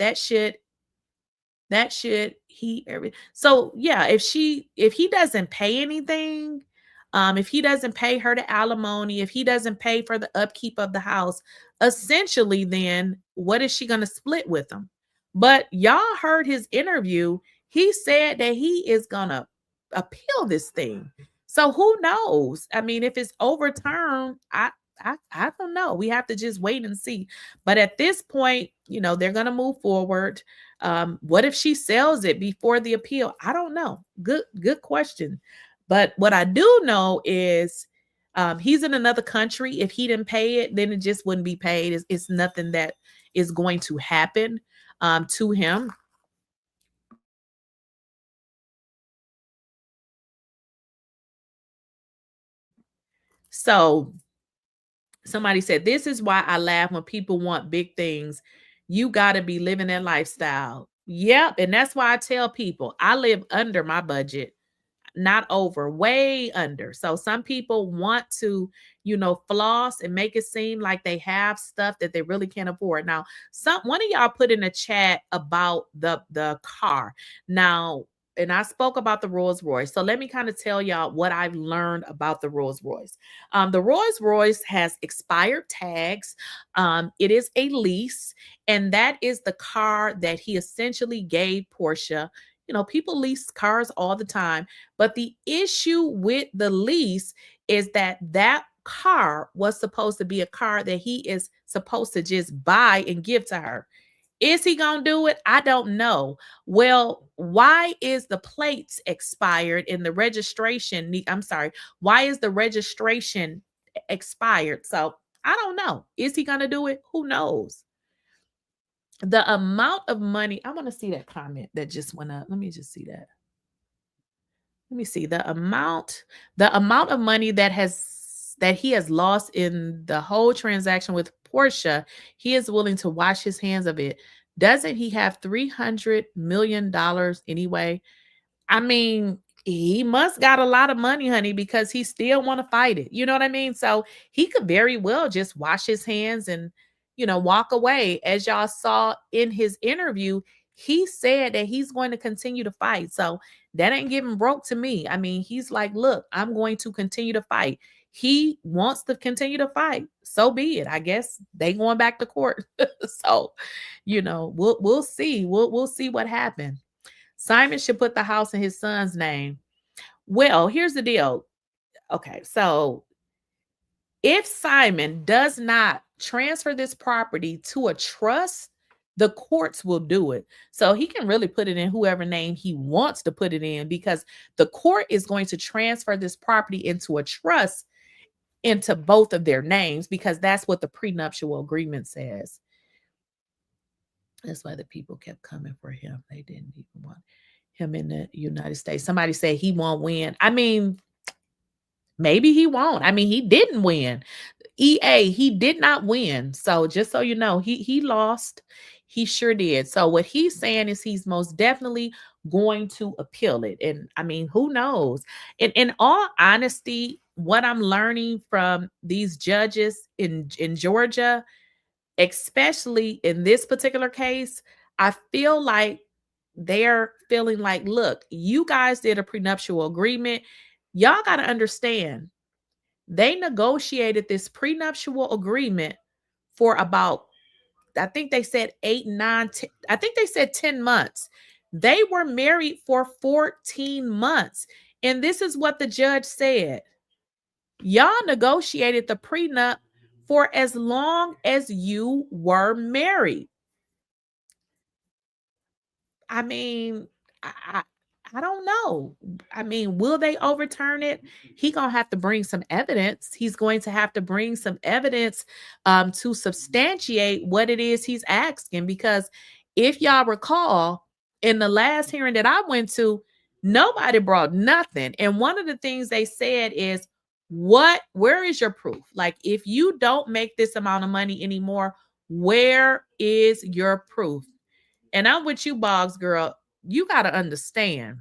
so yeah, if he doesn't pay anything, if he doesn't pay her the alimony, if he doesn't pay for the upkeep of the house, essentially then what is she going to split with him? But y'all heard his interview. He said that he is going to appeal this thing. So who knows? I mean, if it's overturned, I don't know. We have to just wait and see. But at this point, they're going to move forward. What if she sells it before the appeal? I don't know. Good question. But what I do know is he's in another country. If he didn't pay it, then it just wouldn't be paid. It's nothing that is going to happen to him. So somebody said, this is why I laugh when people want big things. You got to be living that lifestyle. Yep. And that's why I tell people I live under my budget. not over, way under. So some people want to, floss and make it seem like they have stuff that they really can't afford. Now, one of y'all put in a chat about the car. Now, and I spoke about the Rolls Royce. So let me kind of tell y'all what I've learned about the Rolls Royce. The Rolls Royce has expired tags. It is a lease, and that is the car that he essentially gave Porsha. People lease cars all the time, but the issue with the lease is that car was supposed to be a car that he is supposed to just buy and give to her. Is he going to do it? I don't know. Well, why is the plates expired and the registration? Why is the registration expired? So I don't know. Is he going to do it? Who knows? The amount of money, I want to see that comment that just went up. Let me just see that. Let me see the amount of money that he has lost in the whole transaction with Porsha. He is willing to wash his hands of it. Doesn't he have $300 million anyway? I mean, he must got a lot of money, honey, because he still want to fight it. You know what I mean? So he could very well just wash his hands and, walk away. As y'all saw in his interview, he said that he's going to continue to fight. So that ain't giving broke to me. I mean, he's like, look, I'm going to continue to fight. He wants to continue to fight. So be it. I guess they going back to court. So, we'll see. We'll see what happened. Simon should put the house in his son's name. Well, here's the deal. Okay, so if Simon does not transfer this property to a trust, the courts will do it. So he can really put it in whoever name he wants to put it in, because the court is going to transfer this property into a trust into both of their names, because that's what the prenuptial agreement says. That's why the people kept coming for him. They didn't even want him in the United States. Somebody said he won't win. I mean, maybe he won't. I mean, he didn't win. He did not win. So just so you know, he lost. He sure did. So what he's saying is he's most definitely going to appeal it. And I mean, who knows? And in all honesty, what I'm learning from these judges in Georgia, especially in this particular case, I feel like they're feeling like, look, you guys did a prenuptial agreement. Y'all got to understand, they negotiated this prenuptial agreement for about, I think they said 8, 9, 10, I think they said 10 months. They were married for 14 months. And this is what the judge said. Y'all negotiated the prenup for as long as you were married. I mean, I don't know. I mean, will they overturn it? He gonna have to bring some evidence. He's going to have to bring some evidence to substantiate what it is he's asking. Because if y'all recall, in the last hearing that I went to, nobody brought nothing. And one of the things they said is, where is your proof? Like, if you don't make this amount of money anymore, where is your proof? And I'm with you, Boggs girl. You got to understand,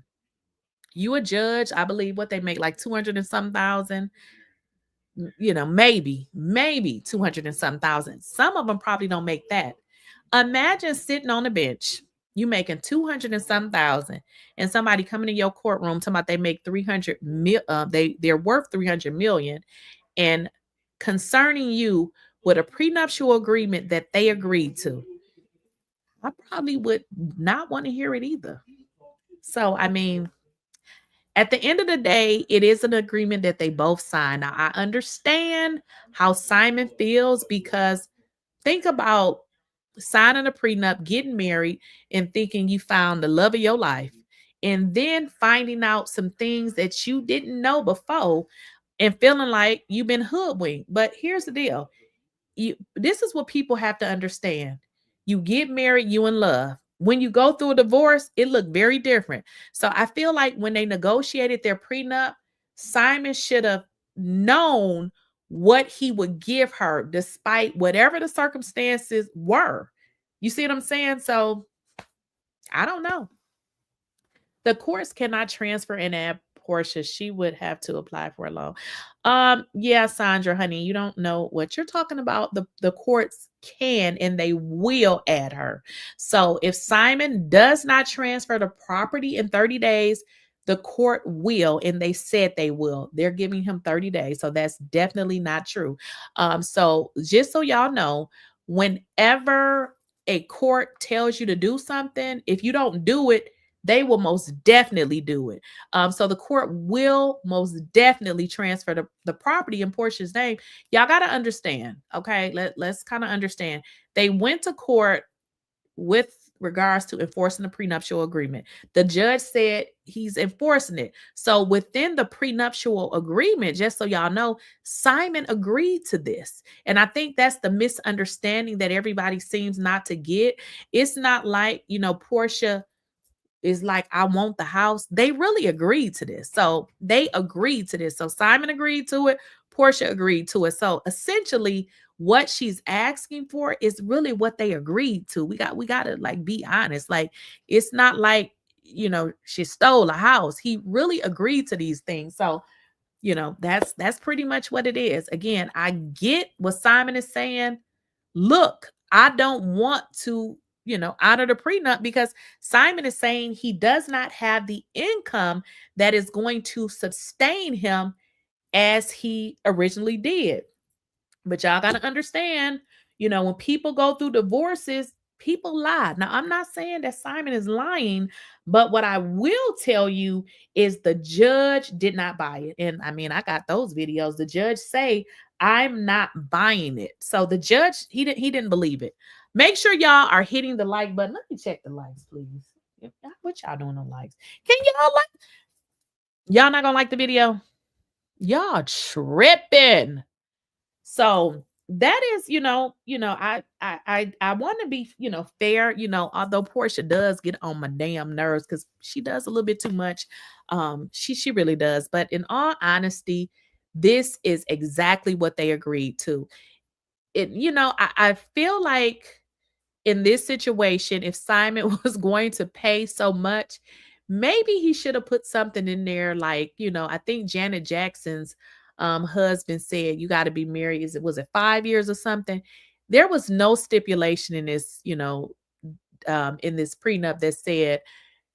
you a judge, I believe what they make like 200 and some thousand, maybe 200 and some thousand. Some of them probably don't make that. Imagine sitting on a bench, you making 200 and some thousand, and somebody coming in your courtroom talking about they make 300 they're worth 300 million, and concerning you with a prenuptial agreement that they agreed to. I probably would not want to hear it either. So, I mean, at the end of the day, it is an agreement that they both signed. Now, I understand how Simon feels, because think about signing a prenup, getting married, and thinking you found the love of your life, and then finding out some things that you didn't know before and feeling like you've been hoodwinked. But here's the deal. This is what people have to understand. You get married, you in love. When you go through a divorce, it looked very different. So I feel like when they negotiated their prenup, Simon should have known what he would give her despite whatever the circumstances were. You see what I'm saying? So I don't know. The courts cannot transfer and add Porsha, she would have to apply for a loan. Yeah, Sandra, honey, you don't know what you're talking about. The courts can and they will add her. So if Simon does not transfer the property in 30 days, the court will, and they said they will. They're giving him 30 days. So that's definitely not true. So just so y'all know, whenever a court tells you to do something, if you don't do it, they will most definitely do it. So the court will most definitely transfer the property in Porsha's name. Y'all got to understand, okay? Let's kind of understand. They went to court with regards to enforcing the prenuptial agreement. The judge said he's enforcing it. So within the prenuptial agreement, just so y'all know, Simon agreed to this. And I think that's the misunderstanding that everybody seems not to get. It's not like, Porsha is like, I want the house. They really agreed to this. So they agreed to this. So Simon agreed to it. Porsha agreed to it. So essentially what she's asking for is really what they agreed to. We got to like be honest. Like, it's not like, she stole a house. He really agreed to these things. So, that's pretty much what it is. Again, I get what Simon is saying. Look, I don't want to honor the prenup because Simon is saying he does not have the income that is going to sustain him as he originally did. But y'all got to understand, when people go through divorces, people lie. Now, I'm not saying that Simon is lying, but what I will tell you is the judge did not buy it. And I mean, I got those videos. The judge say, I'm not buying it. So the judge, he didn't believe it. Make sure y'all are hitting the like button. Let me check the likes, please. What y'all doing on likes? Can y'all like? Y'all not gonna like the video? Y'all tripping. So that is, I want to be, fair, although Porsha does get on my damn nerves because she does a little bit too much. She really does. But in all honesty, this is exactly what they agreed to. I feel like in this situation, if Simon was going to pay so much, maybe he should have put something in there like, I think Janet Jackson's husband said you got to be married. Was it 5 years or something? There was no stipulation in this, in this prenup that said,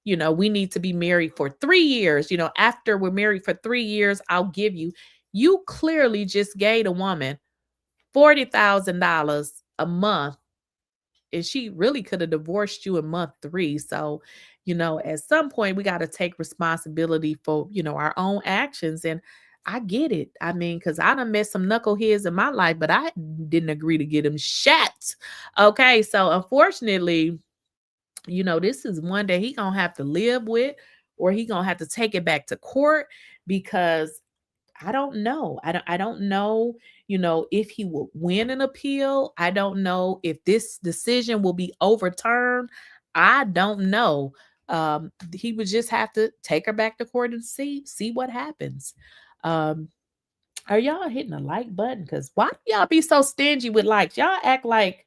we need to be married for 3 years. After we're married for 3 years, I'll give you. You clearly just gave a woman $40,000 a month. And she really could have divorced you in month 3. So, at some point we got to take responsibility for, our own actions. And I get it. I mean, because I done met some knuckleheads in my life, but I didn't agree to get them shot. Okay. So unfortunately, this is one that he gonna have to live with, or he gonna have to take it back to court because I don't know. I don't know, if he will win an appeal. I don't know if this decision will be overturned. I don't know. He would just have to take her back to court and see what happens. Are y'all hitting the like button? Because why do y'all be so stingy with likes? Y'all act like,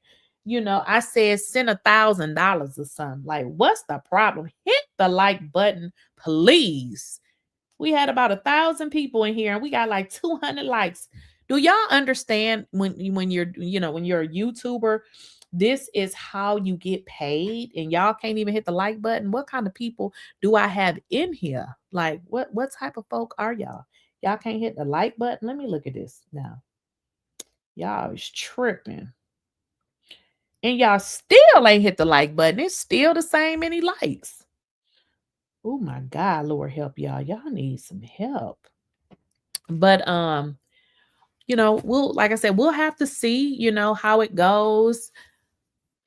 I said send $1,000 or something. Like, what's the problem? Hit the like button, please. We had about 1,000 people in here and we got like 200 likes. Do y'all understand when you're, when you're a YouTuber, this is how you get paid and y'all can't even hit the like button? What kind of people do I have in here? Like what type of folk are y'all? Y'all can't hit the like button. Let me look at this now. Y'all is tripping. And y'all still ain't hit the like button. It's still the same many likes. Oh my God, Lord help y'all. Y'all need some help. But we'll, like I said, we'll have to see, how it goes.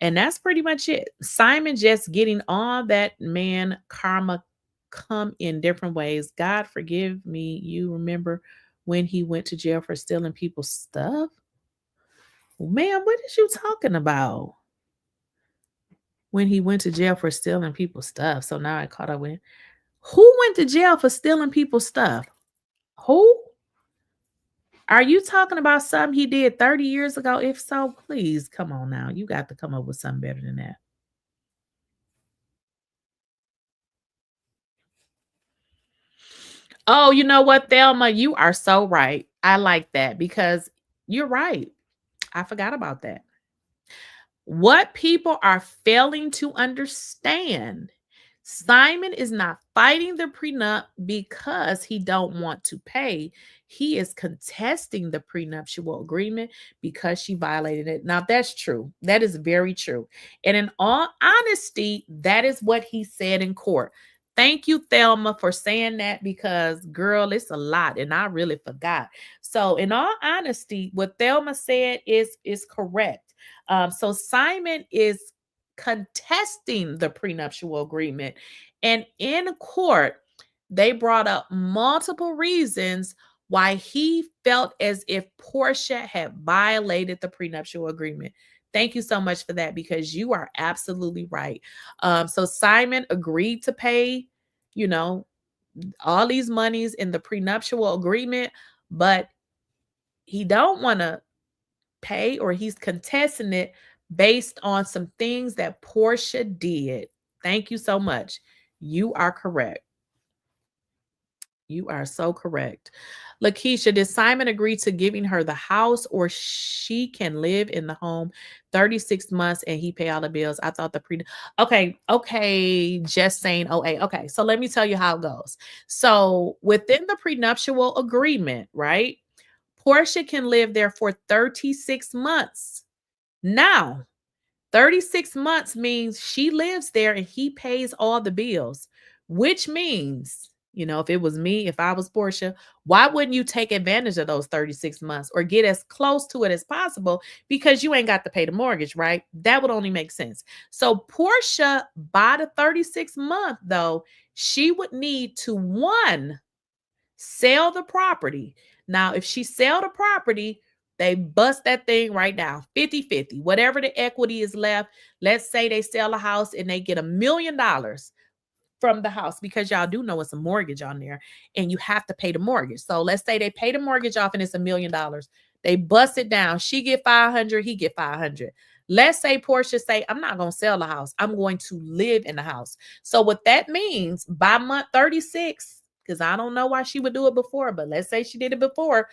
And that's pretty much it. Simon just getting all that man karma come in different ways. God forgive me. You remember when he went to jail for stealing people's stuff? Man, what is you talking about? When he went to jail for stealing people's stuff. So now I caught up with him. Who went to jail for stealing people's stuff? Who? Are you talking about something he did 30 years ago? If so, please come on now. You got to come up with something better than that. Oh, you know what, Thelma? You are so right. I like that because you're right. I forgot about that. What people are failing to understand, Simon is not fighting the prenup because he don't want to pay. He is contesting the prenuptial agreement because she violated it. Now, that's true. That is very true. And in all honesty, that is what he said in court. Thank you, Thelma, for saying that because, girl, it's a lot and I really forgot. So, in all honesty, what Thelma said is correct. So Simon is contesting the prenuptial agreement. And in court, they brought up multiple reasons why he felt as if Porsha had violated the prenuptial agreement. Thank you so much for that because you are absolutely right. So Simon agreed to pay, you know, all these monies in the prenuptial agreement, but he don't want to pay or he's contesting it based on some things that Porsha did. Thank you so much. You are correct. You are so correct. Lakeysha, did Simon agree to giving her the house or she can live in the home 36 months and he pay all the bills? I thought okay, just saying OA. Okay, so let me tell you how it goes. So within the prenuptial agreement, right? Porsha can live there for 36 months. Now, 36 months means she lives there and he pays all the bills, which means, if it was me, if I was Porsha, why wouldn't you take advantage of those 36 months or get as close to it as possible because you ain't got to pay the mortgage, right? That would only make sense. So Porsha, by the 36th month, though, she would need to, one, sell the property. Now, if she sell the property, they bust that thing right now, 50-50. Whatever the equity is left, let's say they sell a house and they get $1 million from the house because y'all do know it's a mortgage on there and you have to pay the mortgage. So let's say they pay the mortgage off and it's $1 million. They bust it down. She get 500, he get 500. Let's say Porsha say, I'm not going to sell the house. I'm going to live in the house. So what that means by month 36, because I don't know why she would do it before, but let's say she did it before,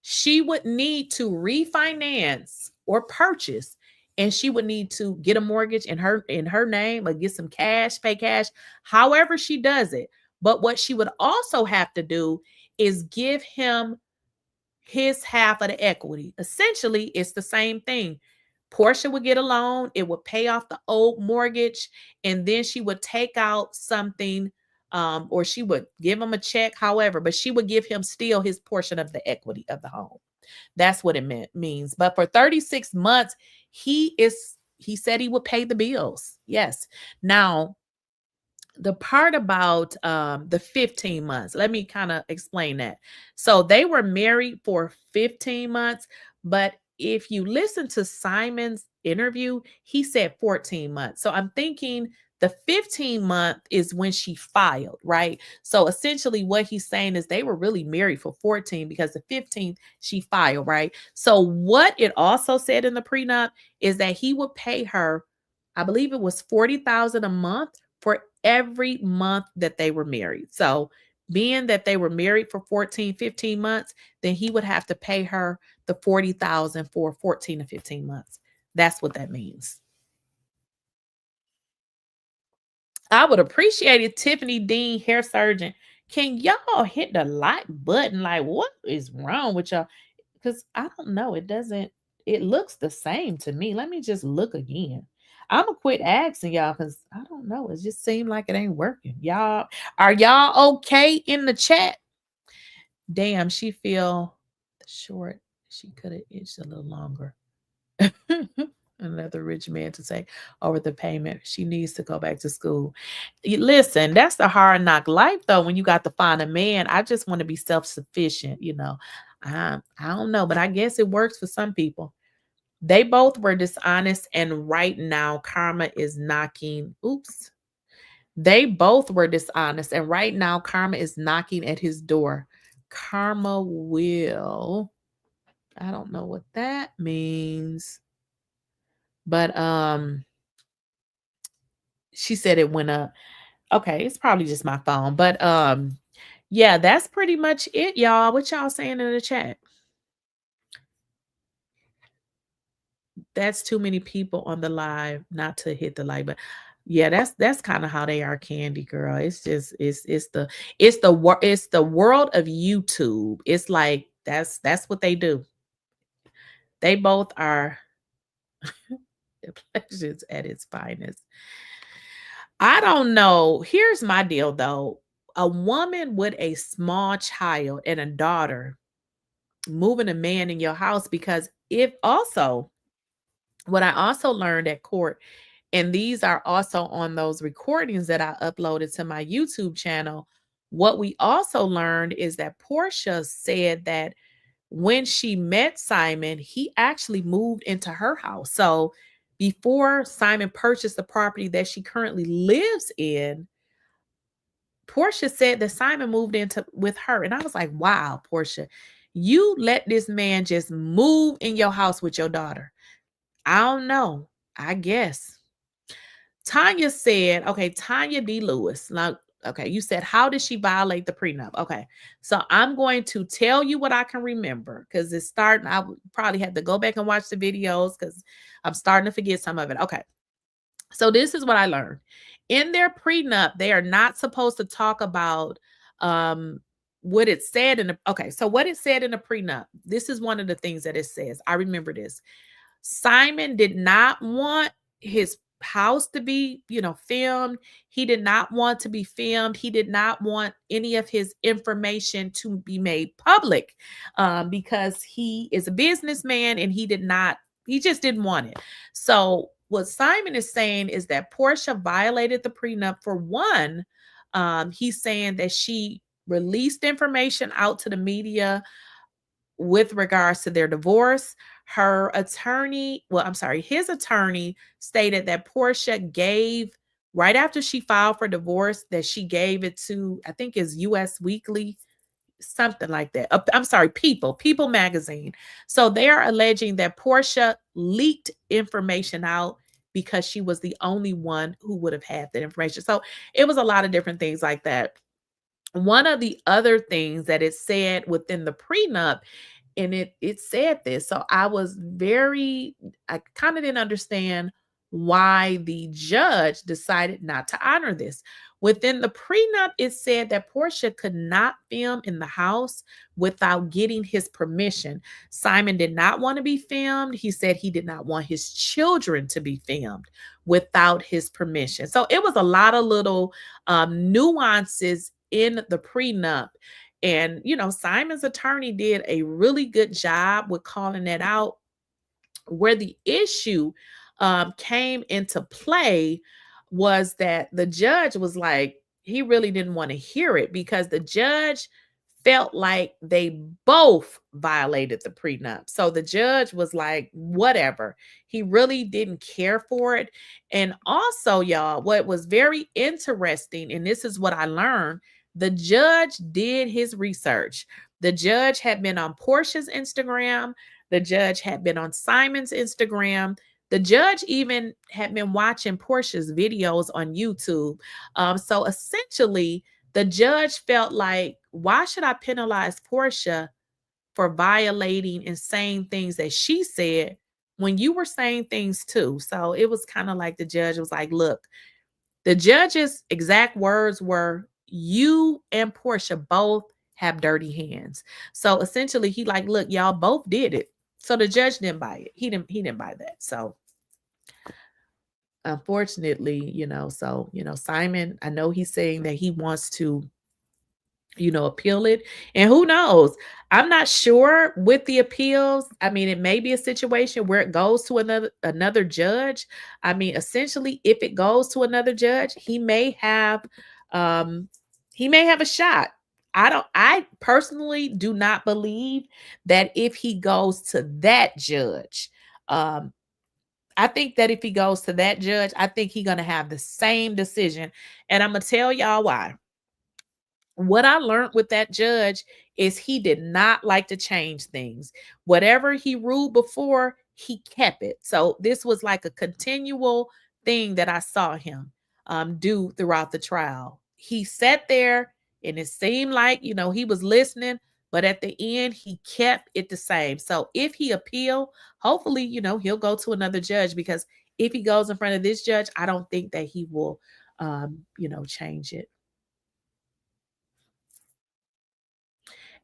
she would need to refinance or purchase, and she would need to get a mortgage in her name or get some cash, pay cash, however she does it. But what she would also have to do is give him his half of the equity. Essentially, it's the same thing. Porsha would get a loan, it would pay off the old mortgage, and then she would take out something, or she would give him a check, however, but she would give him still his portion of the equity of the home. That's what it means. But for 36 months, he said he would pay the bills. Yes. Now, the part about the 15 months, let me kind of explain that. So they were married for 15 months, but if you listen to Simon's interview, he said 14 months. So I'm thinking the 15-month is when she filed, right? So essentially what he's saying is they were really married for 14 because the 15th she filed, right? So what it also said in the prenup is that he would pay her, I believe it was $40,000 a month for every month that they were married. So being that they were married for 14, 15 months, then he would have to pay her the $40,000 for 14 to 15 months. That's what that means. I would appreciate it, Tiffany Dean, hair surgeon. Can y'all hit the like button? Like, what is wrong with y'all? Because I don't know. It looks the same to me. Let me just look again. I'm gonna quit asking y'all because I don't know. It just seemed like it ain't working. Y'all, are y'all okay in the chat? Damn, she feel short. She could have itched a little longer. Another rich man to say over the payment. She needs to go back to school. Listen, that's the hard knock life though. When you got to find a man, I just want to be self-sufficient. I don't know, but I guess it works for some people. They both were dishonest, and right now karma is knocking. Oops. They both were dishonest, and right now karma is knocking at his door. Karma will. I don't know what that means. But she said it went up. Okay, it's probably just my phone. But Yeah, that's pretty much it, y'all. What y'all saying in the chat? That's too many people on the live not to hit the like button. Yeah, that's kind of how they are, Candy Girl. It's just it's the world of YouTube. It's like that's what they do. They both are the pleasures at its finest. I don't know. Here's my deal though. A woman with a small child and a daughter moving a man in your house, because if also what I also learned at court, and these are also on those recordings that I uploaded to my YouTube channel. What we also learned is that Porsha said that when she met Simon, he actually moved into her house. So before Simon purchased the property that she currently lives in, Porsha said that Simon moved into with her. And I was like, wow, Porsha, you let this man just move in your house with your daughter. I don't know. I guess. Tanya said, okay, Tanya D. Lewis. Now, okay, you said, how did she violate the prenup? Okay, so I'm going to tell you what I can remember because it's starting. I would probably have to go back and watch the videos because I'm starting to forget some of it. Okay, so this is what I learned. In their prenup, they are not supposed to talk about what it said in the, okay, so what it said in the prenup, this is one of the things that it says. I remember this. Simon did not want his house to be, filmed. He did not want to be filmed. He did not want any of his information to be made public because he is a businessman and he just didn't want it. So what Simon is saying is that Porsha violated the prenup for one. He's saying that she released information out to the media with regards to their divorce. His attorney stated that Porsha gave, right after she filed for divorce, that she gave it to, I think it's US Weekly, something like that. People magazine. So they are alleging that Porsha leaked information out because she was the only one who would have had that information. So it was a lot of different things like that. One of the other things that it said within the prenup, and it said this, so I kind of didn't understand why the judge decided not to honor this. Within the prenup, it said that Porsha could not film in the house without getting his permission. Simon did not want to be filmed. He said he did not want his children to be filmed without his permission. So it was a lot of little nuances in the prenup. And, Simon's attorney did a really good job with calling that out. Where the issue came into play was that the judge was like, he really didn't want to hear it because the judge felt like they both violated the prenup. So the judge was like, whatever. He really didn't care for it. And also, y'all, what was very interesting, and this is what I learned, the judge did his research. The judge had been on Porsha's Instagram. The judge had been on Simon's Instagram. The judge even had been watching Porsha's videos on YouTube. So essentially, the judge felt like, why should I penalize Porsha for violating and saying things that she said when you were saying things too? So it was kind of like the judge was like, look, the judge's exact words were, you and Porsha both have dirty hands. So essentially, he like, look, y'all both did it. So the judge didn't buy it. He didn't buy that. So unfortunately, Simon, I know he's saying that he wants to, appeal it. And who knows? I'm not sure with the appeals. I mean, it may be a situation where it goes to another judge. I mean, essentially, if it goes to another judge, he may have a shot. I personally do not believe that if he goes to that judge, I think that if he goes to that judge, I think he's going to have the same decision. And I'm going to tell y'all why. What I learned with that judge is he did not like to change things. Whatever he ruled before, he kept it. So this was like a continual thing that I saw him do throughout the trial. He sat there, And it seemed like, he was listening, but at the end, he kept it the same. So if he appeal, hopefully, he'll go to another judge, because if he goes in front of this judge, I don't think that he will, change it.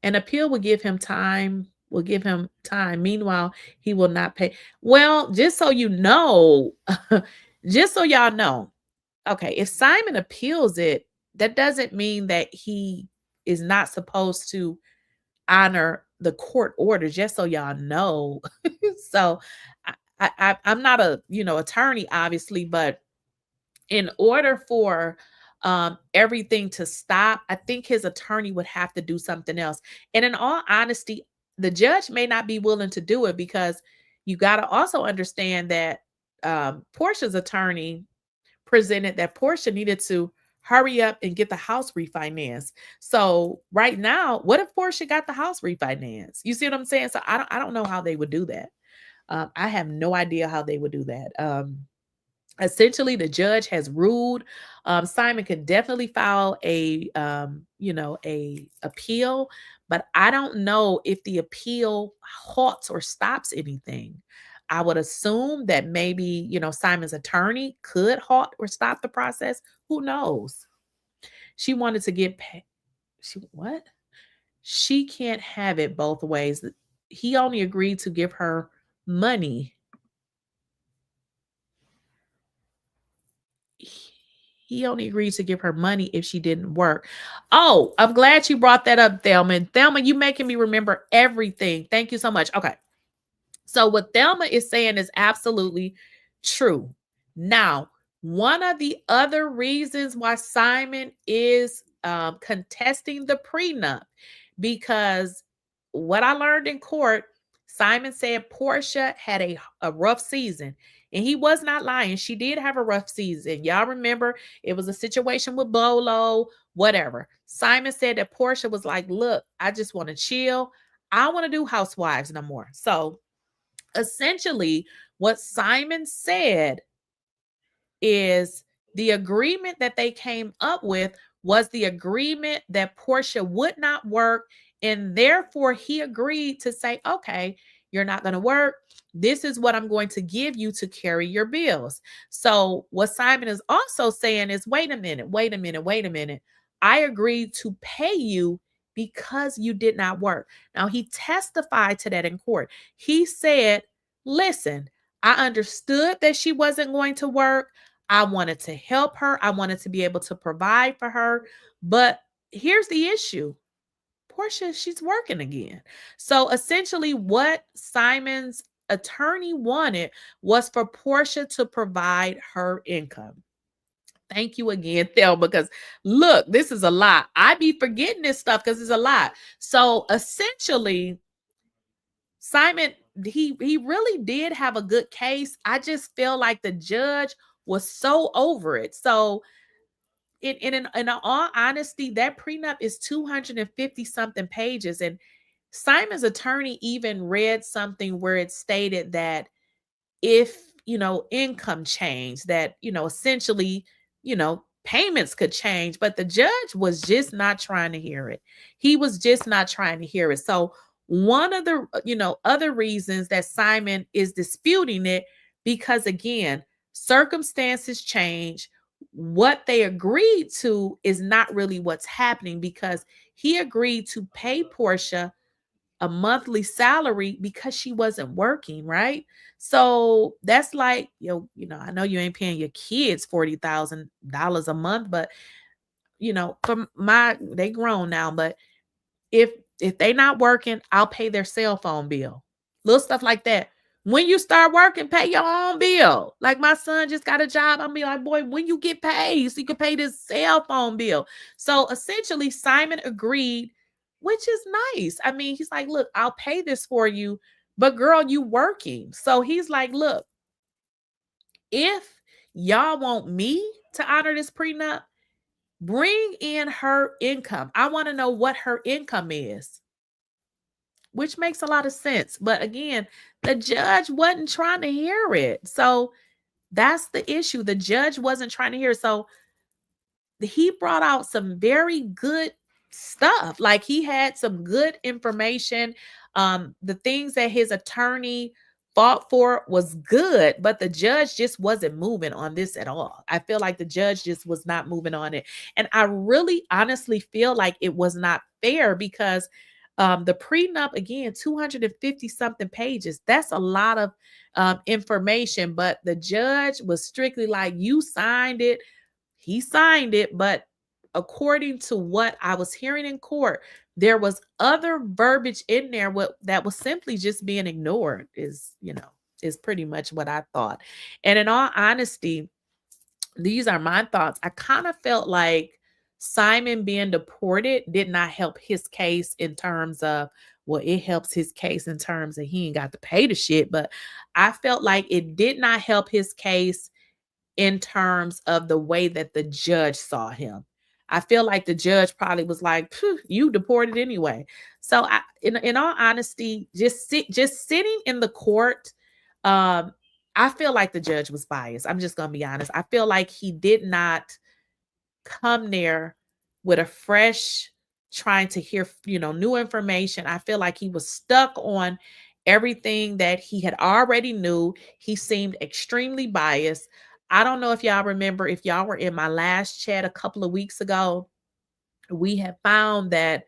An appeal will give him time, Meanwhile, he will not pay. Well, just so you know, just so y'all know, okay, if Simon appeals it, that doesn't mean that he is not supposed to honor the court order, just so y'all know. So I'm not a, attorney, obviously, but in order for everything to stop, I think his attorney would have to do something else. And in all honesty, the judge may not be willing to do it, because you got to also understand that Porsha's attorney presented that Porsha needed to hurry up and get the house refinanced. So right now, what if Porsha got the house refinanced? You see what I'm saying? So I don't know how they would do that. I have no idea how they would do that. Essentially, the judge has ruled. Simon could definitely file a appeal, but I don't know if the appeal halts or stops anything. I would assume that maybe, Simon's attorney could halt or stop the process. Who knows? She wanted to get paid. She can't have it both ways. He only agreed to give her money. He only agreed to give her money if she didn't work. Oh, I'm glad you brought that up, Thelma. Thelma, you making me remember everything. Thank you so much. Okay. So what Thelma is saying is absolutely true. Now, one of the other reasons why Simon is contesting the prenup, because what I learned in court, Simon said Porsha had a rough season. And he was not lying. She did have a rough season. Y'all remember, it was a situation with Bolo, whatever. Simon said that Porsha was like, look, I just want to chill. I don't want to do housewives no more. So essentially, what Simon said is the agreement that they came up with was the agreement that Porsha would not work. And therefore, he agreed to say, okay, you're not going to work. This is what I'm going to give you to carry your bills. So what Simon is also saying is, wait a minute. I agreed to pay you because you did not work. Now, he testified to that in court. He said, listen, I understood that she wasn't going to work. I wanted to help her. I wanted to be able to provide for her. But here's the issue. Porsha, she's working again. So essentially what Simon's attorney wanted was for Porsha to provide her income. Thank you again, Thelma, because look, this is a lot. I be forgetting this stuff because it's a lot. So essentially, Simon, he really did have a good case. I just feel like the judge was so over it. So in all honesty, that prenup is 250 something pages. And Simon's attorney even read something where it stated that if, income changed, that, essentially, payments could change, but the judge was just not trying to hear it. He was just not trying to hear it. So one of the, other reasons that Simon is disputing it, because again, circumstances change. What they agreed to is not really what's happening, because he agreed to pay Porsha a monthly salary because she wasn't working, right? So that's like, I know you ain't paying your kids $40,000 a month, but they grown now, but if they not working, I'll pay their cell phone bill. Little stuff like that. When you start working, pay your own bill. Like my son just got a job. I'll be like, boy, when you get paid, so you can pay this cell phone bill. So essentially, Simon agreed, which is nice. I mean, he's like, look, I'll pay this for you, but girl, you working. So he's like, look, if y'all want me to honor this prenup, bring in her income. I want to know what her income is, which makes a lot of sense. But again, the judge wasn't trying to hear it. So that's the issue. The judge wasn't trying to hear it. So he brought out some very good stuff. Like, he had some good information. The things that his attorney fought for was good, but the judge just wasn't moving on this at all. I feel like the judge just was not moving on it. And I really honestly feel like it was not fair because the prenup, again, 250 something pages. That's a lot of information, but the judge was strictly like, you signed it. He signed it, but according to what I was hearing in court, there was other verbiage in there that was simply just being ignored, is pretty much what I thought. And in all honesty, these are my thoughts. I kind of felt like Simon being deported did not help his case in terms of, well, it helps his case in terms of he ain't got to pay the shit, but I felt like it did not help his case in terms of the way that the judge saw him. I feel like the judge probably was like, you deported anyway. So in all honesty, just sitting in the court, I feel like the judge was biased. I'm just going to be honest. I feel like he did not come there with a fresh, trying to hear, new information. I feel like he was stuck on everything that he had already knew. He seemed extremely biased. I don't know if y'all remember, if y'all were in my last chat a couple of weeks ago, we had found that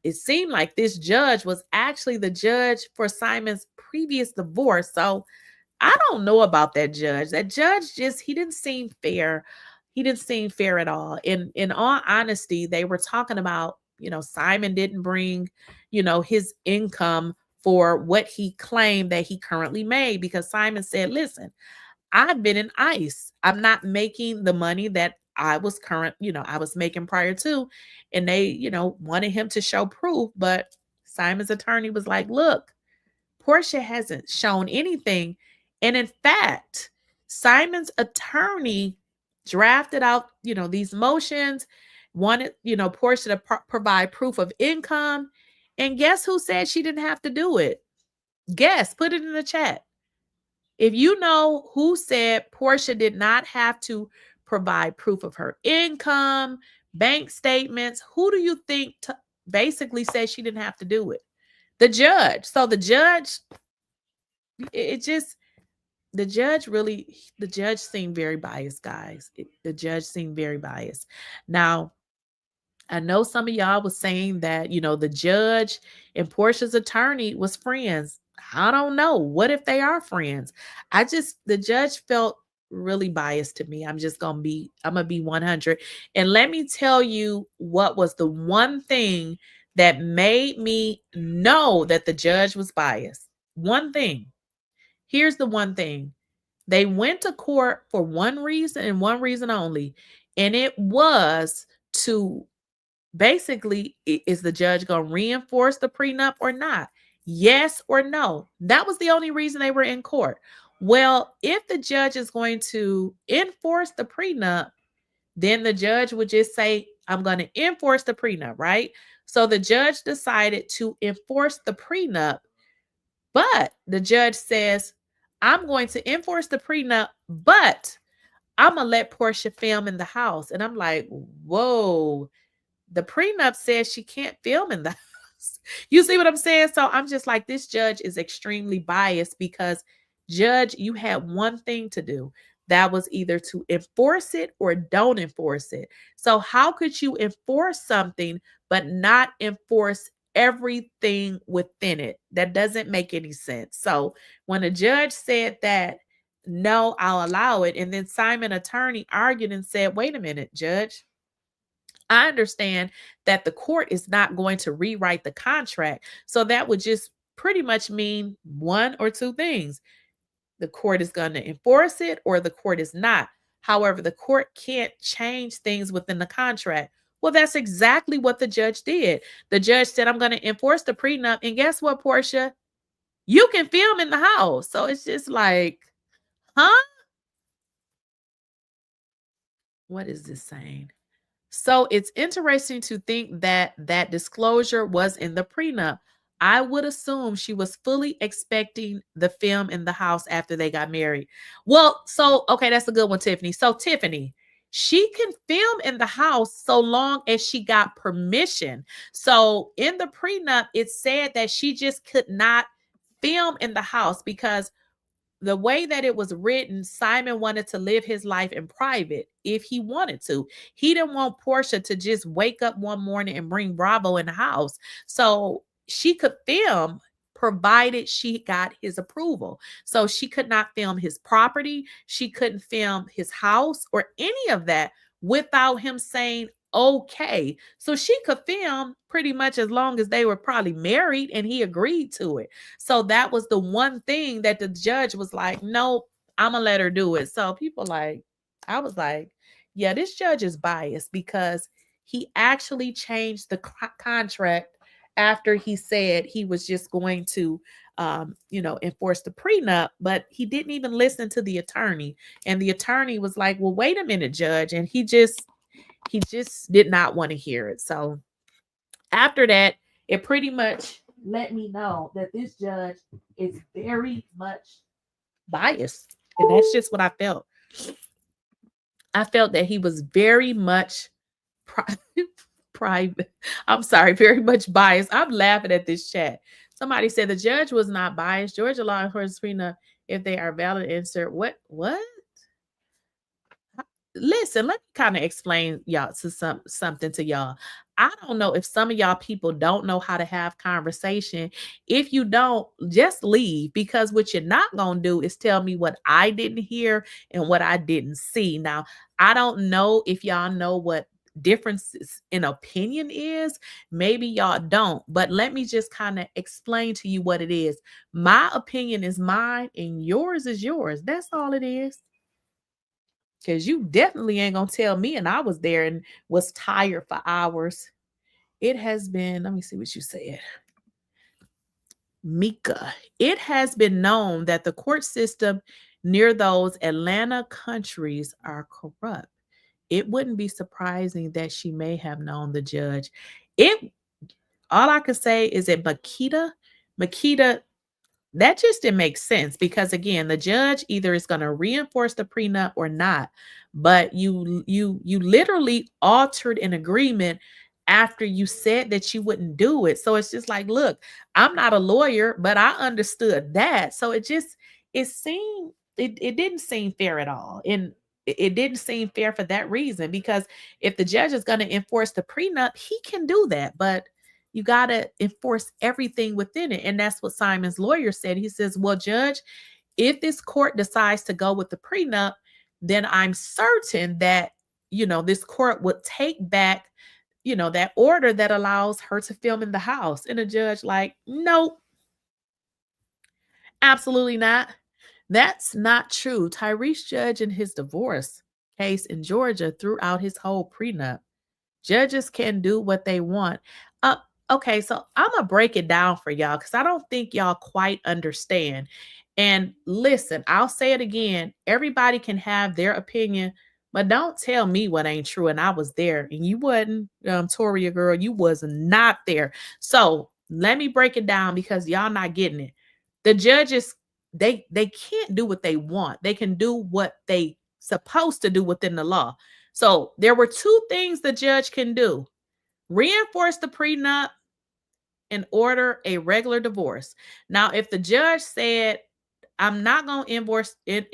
it seemed like this judge was actually the judge for Simon's previous divorce. So I don't know about that judge. That judge he didn't seem fair. He didn't seem fair at all. In all honesty, they were talking about, Simon didn't bring, his income for what he claimed that he currently made, because Simon said, listen, I've been in ICE. I'm not making the money that I was I was making prior to. And they, wanted him to show proof. But Simon's attorney was like, look, Porsha hasn't shown anything. And in fact, Simon's attorney drafted out, these motions, wanted, Porsha to provide proof of income. And guess who said she didn't have to do it? Guess, put it in the chat. If you know who said Porsha did not have to provide proof of her income, bank statements, who do you think basically said she didn't have to do it? The judge. So the judge, the judge seemed very biased, guys. The judge seemed very biased. Now, I know some of y'all was saying that, the judge and Porsha's attorney was friends. I don't know. What if they are friends? The judge felt really biased to me. I'm going to be 100. And let me tell you what was the one thing that made me know that the judge was biased. One thing. Here's the one thing. They went to court for one reason and one reason only. And it was to basically, is the judge going to reinforce the prenup or not? Yes or no? That was the only reason they were in court. Well, if the judge is going to enforce the prenup, then the judge would just say, I'm going to enforce the prenup, right? So the judge decided to enforce the prenup, but the judge says, I'm going to enforce the prenup, but I'm going to let Porsha film in the house. And I'm like, whoa. The prenup says she can't film in the house. You see what I'm saying? So I'm just like, this judge is extremely biased because, judge, you had one thing to do. That was either to enforce it or don't enforce it. So how could you enforce something but not enforce everything within it? That doesn't make any sense. So when a judge said that, no, I'll allow it. And then Simon attorney argued and said, wait a minute, judge. I understand that the court is not going to rewrite the contract. So that would just pretty much mean one or two things. The court is going to enforce it or the court is not. However, the court can't change things within the contract. Well, that's exactly what the judge did. The judge said, I'm going to enforce the prenup. And guess what, Porsha? You can film in the house. So it's just like, huh? What is this saying? So it's interesting to think that that disclosure was in the prenup. I would assume she was fully expecting the film in the house after they got married. Well, so, okay, that's a good one, Tiffany. So Tiffany, she can film in the house so long as she got permission. So in the prenup, it said that she just could not film in the house because the way that it was written, Simon wanted to live his life in private if he wanted to. He didn't want Porsha to just wake up one morning and bring Bravo in the house. So she could film provided she got his approval. So she could not film his property. She couldn't film his house or any of that without him saying, okay. So she could film pretty much as long as they were probably married and he agreed to it. So that was the one thing that the judge was like, nope, I'm gonna let her do it. So people I was like, yeah, this judge is biased because he actually changed the contract after he said he was just going to enforce the prenup, but he didn't even listen to the attorney. And the attorney was like, well, wait a minute, judge. And he just did not want to hear it. So after that, it pretty much let me know that this judge is very much biased. And that's just what I felt. I felt that he was very much private. I'm sorry, very much biased. I'm laughing at this chat. Somebody said the judge was not biased. Georgia law enforcement prenup, if they are valid, insert what? Listen, let me kind of explain y'all to something to y'all. I don't know if some of y'all people don't know how to have conversation. If you don't, just leave, because what you're not going to do is tell me what I didn't hear and what I didn't see. Now, I don't know if y'all know what differences in opinion is. Maybe y'all don't, but let me just kind of explain to you what it is. My opinion is mine and yours is yours. That's all it is. Because you definitely ain't going to tell me, and I was there and was tired for hours. It has been, let me see what you said. Mika, it has been known that the court system near those Atlanta countries are corrupt. It wouldn't be surprising that she may have known the judge. All I could say is that Makita, that just didn't make sense because, again, the judge either is going to reinforce the prenup or not. But you literally altered an agreement after you said that you wouldn't do it. So it's just like, look, I'm not a lawyer, but I understood that. So it didn't seem fair at all. And it didn't seem fair for that reason, because if the judge is going to enforce the prenup, he can do that. But you got to enforce everything within it. And that's what Simon's lawyer said. He says, well, judge, if this court decides to go with the prenup, then I'm certain that, this court would take back, that order that allows her to film in the house. And the judge like, nope, absolutely not. That's not true. Tyrese judge in his divorce case in Georgia threw out his whole prenup. Judges can do what they want. Okay, so I'm going to break it down for y'all because I don't think y'all quite understand. And listen, I'll say it again. Everybody can have their opinion, but don't tell me what ain't true. And I was there and you wasn't, Toria girl, you was not there. So let me break it down because y'all not getting it. The judges, they can't do what they want. They can do what they supposed to do within the law. So there were two things the judge can do: reinforce the prenup and order a regular divorce. Now, if the judge said, I'm not going to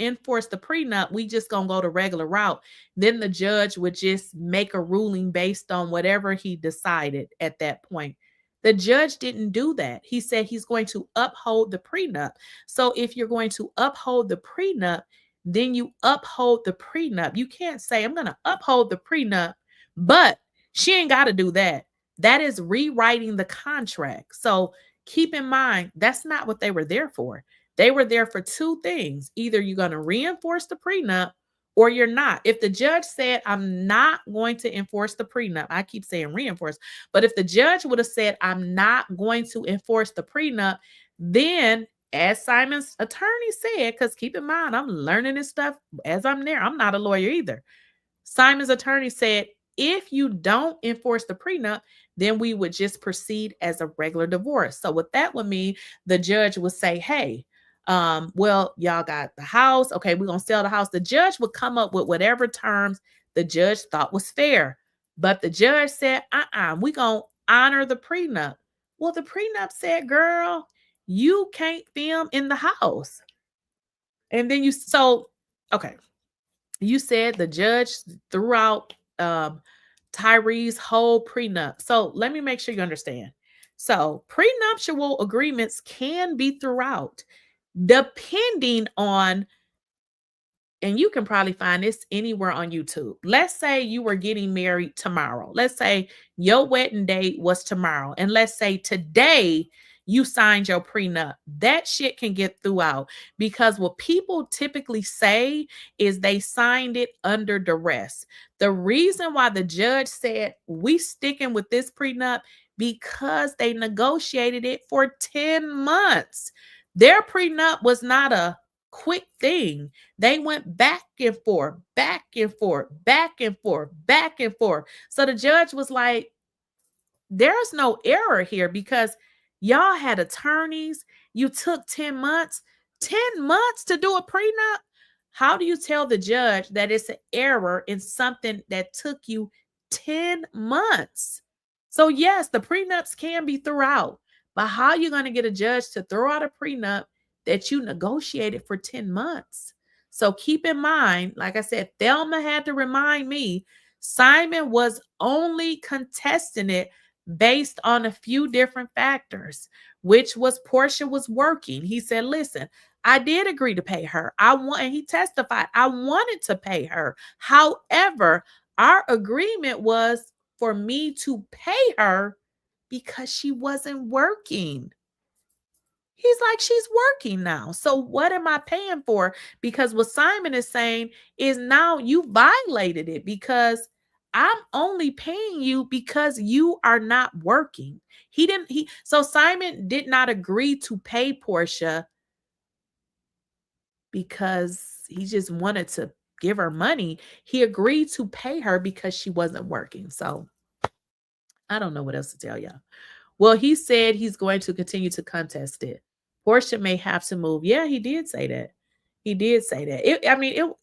enforce the prenup, we just going to go the regular route, then the judge would just make a ruling based on whatever he decided at that point. The judge didn't do that. He said he's going to uphold the prenup. So if you're going to uphold the prenup, then you uphold the prenup. You can't say, I'm going to uphold the prenup, but she ain't got to do that. That is rewriting the contract. So keep in mind, that's not what they were there for. They were there for two things. Either you're going to reinforce the prenup or you're not. If the judge said, I'm not going to enforce the prenup, I keep saying reinforce, but if the judge would have said, I'm not going to enforce the prenup, then, as Simon's attorney said, because keep in mind, I'm learning this stuff as I'm there. I'm not a lawyer either. Simon's attorney said, if you don't enforce the prenup, then we would just proceed as a regular divorce. So what that would mean, the judge would say, hey, well, y'all got the house. Okay, we're going to sell the house. The judge would come up with whatever terms the judge thought was fair. But the judge said, we gonna honor the prenup. Well, the prenup said, girl, you can't film in the house. And then you said the judge threw out Tyree's whole prenup. So let me make sure you understand. So prenuptial agreements can be throughout, depending on, and you can probably find this anywhere on YouTube. Let's say you were getting married tomorrow. Let's say your wedding date was tomorrow. And let's say today you signed your prenup. That shit can get throughout, because what people typically say is they signed it under duress. The reason why the judge said we sticking with this prenup, because they negotiated it for 10 months. Their prenup was not a quick thing. They went back and forth, back and forth, back and forth, back and forth. So the judge was like, there's no error here, because y'all had attorneys. You took 10 months to do a prenup. How do you tell the judge that it's an error in something that took you 10 months? So yes, the prenups can be throughout, but how are you going to get a judge to throw out a prenup that you negotiated for 10 months? So keep in mind, like I said, Thelma had to remind me, Simon was only contesting it based on a few different factors, which was Porsha was working. He said, listen, I did agree to pay her. And he testified, I wanted to pay her. However, our agreement was for me to pay her because she wasn't working. He's like, she's working now. So what am I paying for? Because what Simon is saying is, now you violated it, because I'm only paying you because you are not working. So Simon did not agree to pay Porsha because he just wanted to give her money. He agreed to pay her because she wasn't working. So I don't know what else to tell y'all. Well, he said he's going to continue to contest it. Porsha may have to move. Yeah, he did say that. He did say that.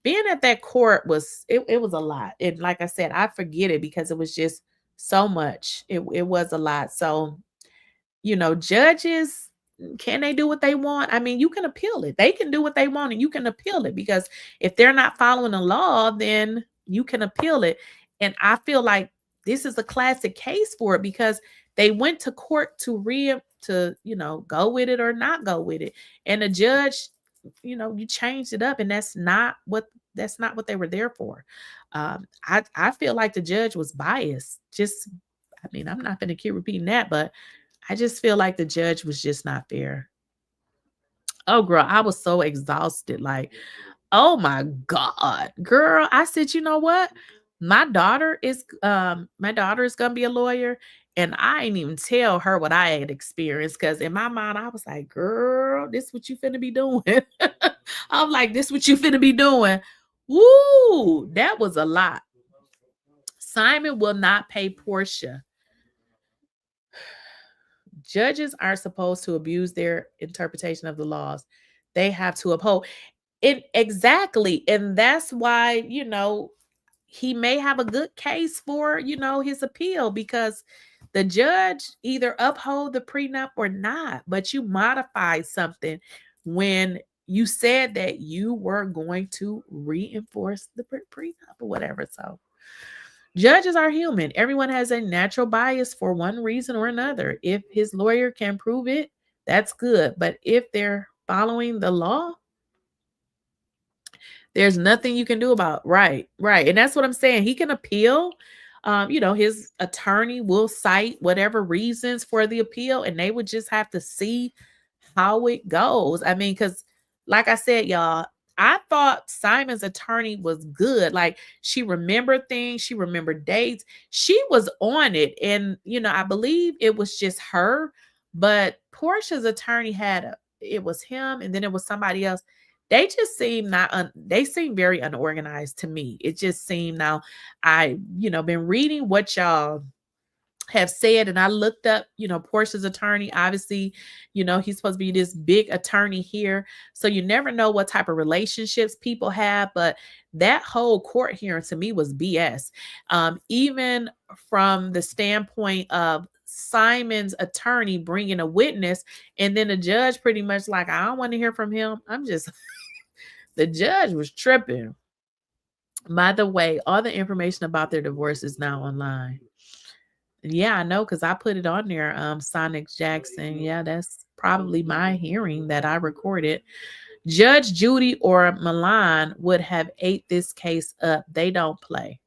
Being at that court was a lot. And like I said, I forget it because it was just so much. It was a lot. So, judges, can they do what they want? I mean, you can appeal it. They can do what they want and you can appeal it, because if they're not following the law, then you can appeal it. And I feel like this is a classic case for it, because they went to court to go with it or not go with it. And the judge, you changed it up, and that's not what they were there for. I feel like the judge was biased. I'm not going to keep repeating that, but I just feel like the judge was just not fair. Oh, girl, I was so exhausted. Like, oh my God, girl. I said, you know what? My daughter is gonna be a lawyer, and I ain't even tell her what I had experienced, because in my mind I was like, girl, this what you finna be doing. I'm like, this what you finna be doing. Woo, that was a lot. Simon will not pay Porsha. Judges aren't supposed to abuse their interpretation of the laws. They have to uphold it. Exactly. And that's why, he may have a good case for, his appeal, because the judge either uphold the prenup or not, but you modified something when you said that you were going to reinforce the prenup or whatever. So judges are human. Everyone has a natural bias for one reason or another. If his lawyer can prove it, that's good. But if they're following the law, there's nothing you can do about it. Right. And that's what I'm saying. He can appeal. His attorney will cite whatever reasons for the appeal, and they would just have to see how it goes. I mean, because like I said, y'all, I thought Simon's attorney was good. Like, she remembered things. She remembered dates. She was on it. And, I believe it was just her. But Porsha's attorney it was him, and then it was somebody else. They just seem they seem very unorganized to me. It just seemed, now I, been reading what y'all have said, and I looked up, Porsha's attorney. Obviously, he's supposed to be this big attorney here. So you never know what type of relationships people have. But that whole court hearing to me was BS. Even from the standpoint of Simon's attorney bringing a witness, and then the judge pretty much like, I don't want to hear from him. I'm just, the judge was tripping. By the way, all the information about their divorce is now online. Yeah, I know, because I put it on there. Sonic Jackson. Yeah, that's probably my hearing that I recorded. Judge Judy or Milan would have ate this case up. They don't play.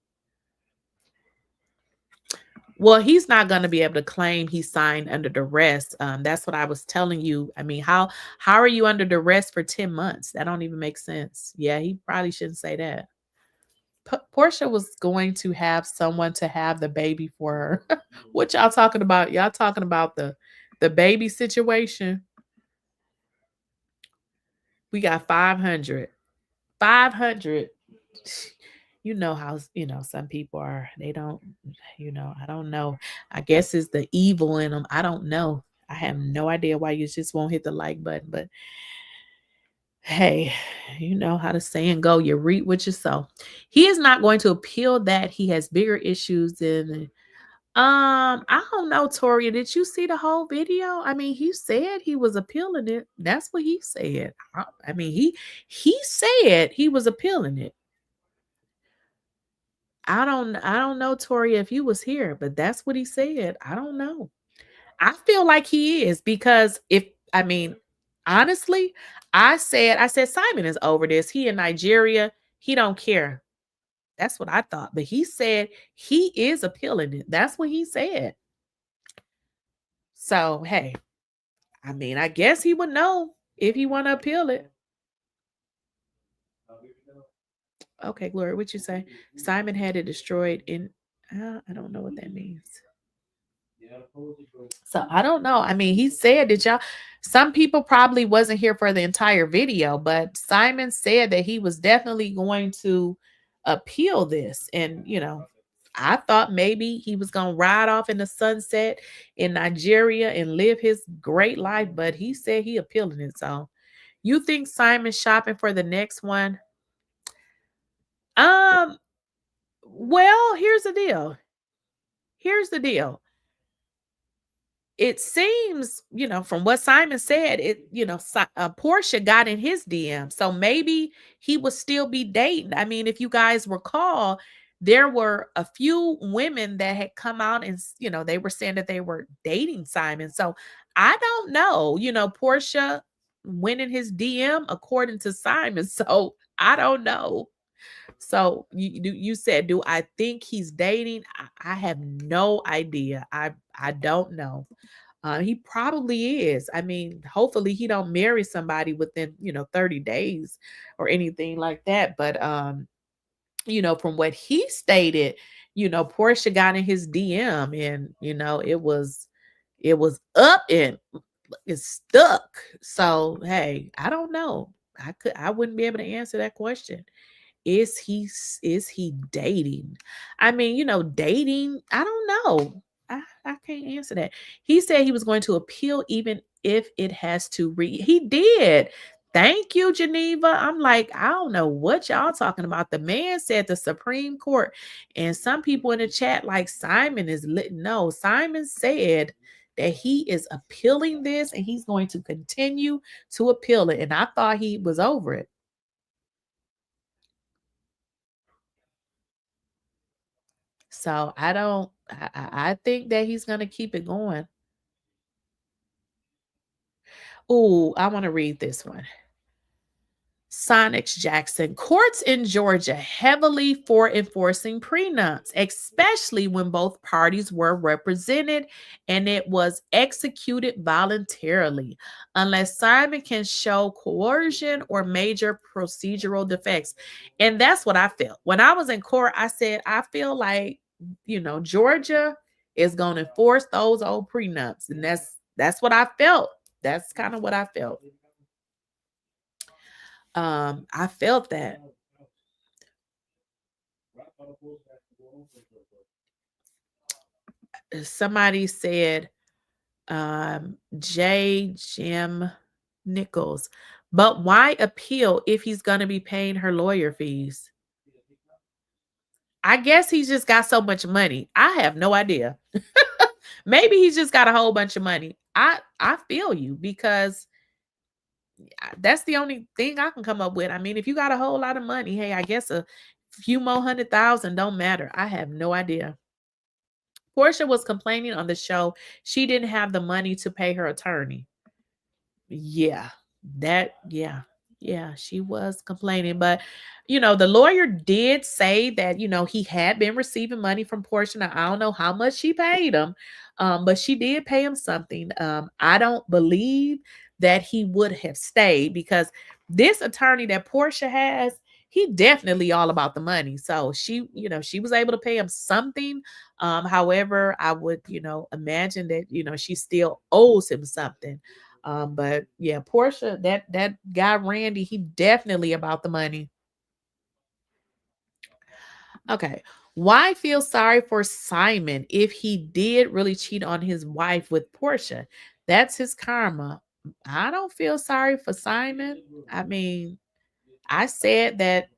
Well, he's not going to be able to claim he signed under duress. That's what I was telling you. I mean, how are you under duress for 10 months? That don't even make sense. Yeah, he probably shouldn't say that. Porsha was going to have someone to have the baby for her. What y'all talking about? Y'all talking about the baby situation? We got 500. 500. You know how, some people are, they don't, I don't know. I guess it's the evil in them. I don't know. I have no idea why you just won't hit the like button, but hey, you know how the saying go, you reap what you sow. He is not going to appeal that. He has bigger issues than I don't know, Toria. Did you see the whole video? I mean, he said he was appealing it. That's what he said. I mean, he said he was appealing it. I don't know, Toria, if you was here, but that's what he said. I don't know. I feel like he is, because honestly, I said Simon is over this. He in Nigeria. He don't care. That's what I thought. But he said he is appealing it. That's what he said. So, hey, I guess he would know if he want to appeal it. Okay, Glory, what you say? Simon had it destroyed in, I don't know what that means. So I don't know. I mean, he said that some people probably wasn't here for the entire video, but Simon said that he was definitely going to appeal this. And, I thought maybe he was going to ride off in the sunset in Nigeria and live his great life, but he said he appealing it. So you think Simon's shopping for the next one? Well, here's the deal. It seems, from what Simon said, Porsha got in his DM. So maybe he would still be dating. I mean, if you guys recall, there were a few women that had come out and, they were saying that they were dating Simon. So I don't know, Porsha went in his DM according to Simon. So I don't know. So you said, do I think he's dating? I have no idea. I don't know. He probably is. I mean, hopefully he don't marry somebody within, 30 days or anything like that. But from what he stated, Porsha got in his DM and, it was up and it's stuck. So hey, I don't know. I wouldn't be able to answer that question. Is he dating? I mean, dating, I don't know. I can't answer that. He said he was going to appeal even if it has to he did. Thank you, Geneva. I'm like, I don't know what y'all talking about. The man said the Supreme Court, and some people in the chat like Simon is lit. No, Simon said that he is appealing this and he's going to continue to appeal it. And I thought he was over it. So I think that he's going to keep it going. Oh, I want to read this one. Sonic Jackson. Courts in Georgia heavily for enforcing prenups, especially when both parties were represented and it was executed voluntarily, unless Simon can show coercion or major procedural defects. And that's what I felt. When I was in court, I said, I feel like, Georgia is going to enforce those old prenups. And that's what I felt. That's kind of what I felt. I felt that. somebody said 𝐬𝐮𝐬𝐜𝐫𝐞, but why appeal if he's going to be paying her lawyer fees? I guess he's just got so much money. I have no idea. Maybe he's just got a whole bunch of money. I feel you, because that's the only thing I can come up with. I mean, if you got a whole lot of money, hey, I guess a few more 100,000 don't matter. I have no idea. Porsha was complaining on the show she didn't have the money to pay her attorney. Yeah, she was complaining. But, the lawyer did say that, he had been receiving money from Porsha. Now, I don't know how much she paid him, but she did pay him something. I don't believe that he would have stayed, because this attorney that Porsha has, he definitely all about the money. So she was able to pay him something. However, I would, imagine that, she still owes him something. But yeah, Porsha, that guy Randy, he definitely about the money. Okay. Why feel sorry for Simon if he did really cheat on his wife with Porsha? That's his karma. I don't feel sorry for Simon. I mean, I said that,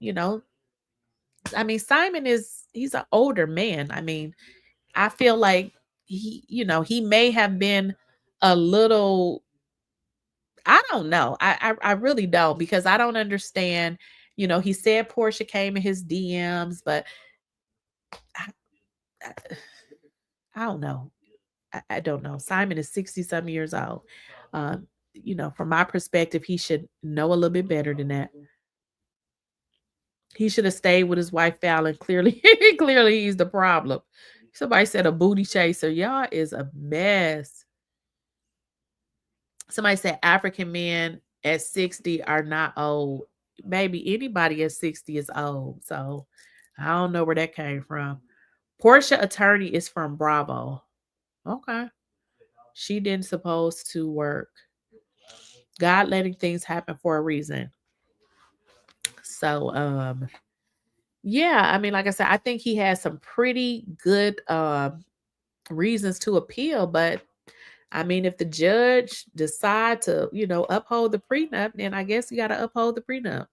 Simon he's an older man. I mean, I feel like he may have been a little, I don't know. I really don't, because I don't understand. He said Porsha came in his DMs, but I, I don't know. I don't know. Simon is 60-some years old. From my perspective, he should know a little bit better than that. He should have stayed with his wife, Falynn. Clearly, clearly he's the problem. Somebody said a booty chaser. Y'all is a mess. Somebody said African men at 60 are not old. Maybe anybody at 60 is old. So I don't know where that came from. Porsha attorney is from Bravo. Okay. She didn't supposed to work. God letting things happen for a reason. So yeah, like I said, I think he has some pretty good reasons to appeal, but if the judge decide to, uphold the prenup, then I guess you got to uphold the prenup.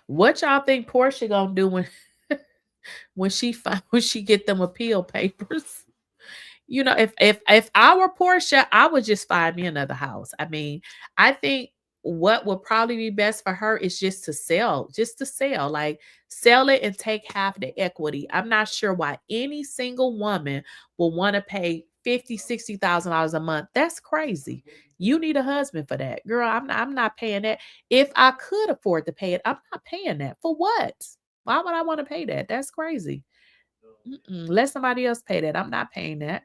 What y'all think Porsha gonna do when she get them appeal papers? If I were Porsha, I would just find me another house. I think what would probably be best for her is just to sell, like sell it and take half the equity. I'm not sure why any single woman will want to pay $50,000-$60,000 a month. That's crazy. You need a husband for that, girl. I'm not paying that. If I could afford to pay it, I'm not paying that. For what? Why would I want to pay that? That's crazy. Let somebody else pay that. I'm not paying that.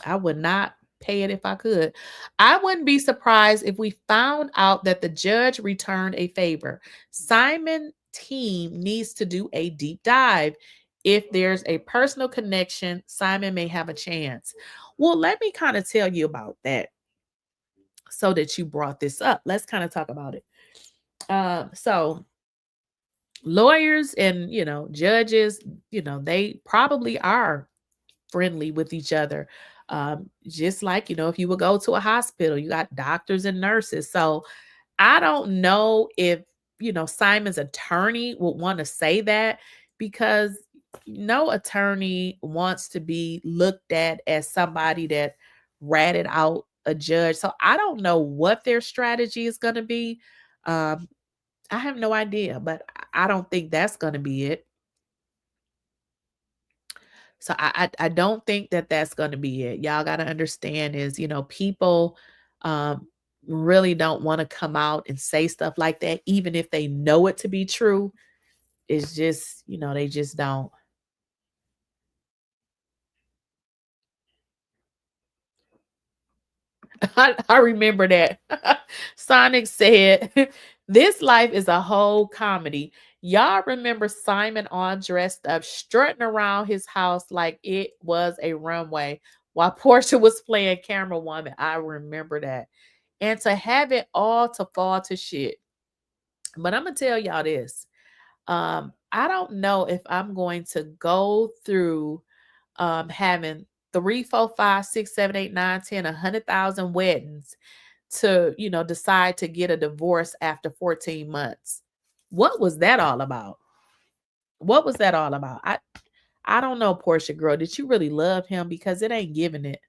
I would not pay it if I could. I wouldn't be surprised if we found out that the judge returned a favor. Simon team needs to do a deep dive. If there's a personal connection, Simon may have a chance. Well, let me kind of tell you about that so that you brought this up. Let's kind of talk about it. So lawyers and, judges, they probably are friendly with each other. Just like, if you would go to a hospital, you got doctors and nurses. So I don't know if, Simon's attorney would want to say that, because no attorney wants to be looked at as somebody that ratted out a judge. So I don't know what their strategy is going to be. I have no idea, but I don't think that's going to be it. So I don't think that that's going to be it. Y'all got to understand is, people really don't want to come out and say stuff like that, even if they know it to be true. It's just, they just don't. I remember that. Sonic said, this life is a whole comedy. Y'all remember Simon all dressed up, strutting around his house like it was a runway while Porsha was playing camera woman. I remember that. And to have it all to fall to shit. But I'm going to tell y'all this. I don't know if I'm going to go through having 3, 4, 5, 6, 7, 8, 9, 10, 100,000 weddings to, decide to get a divorce after 14 months. What was that all about? What was that all about? I don't know, Porsha girl. Did you really love him? Because it ain't giving it.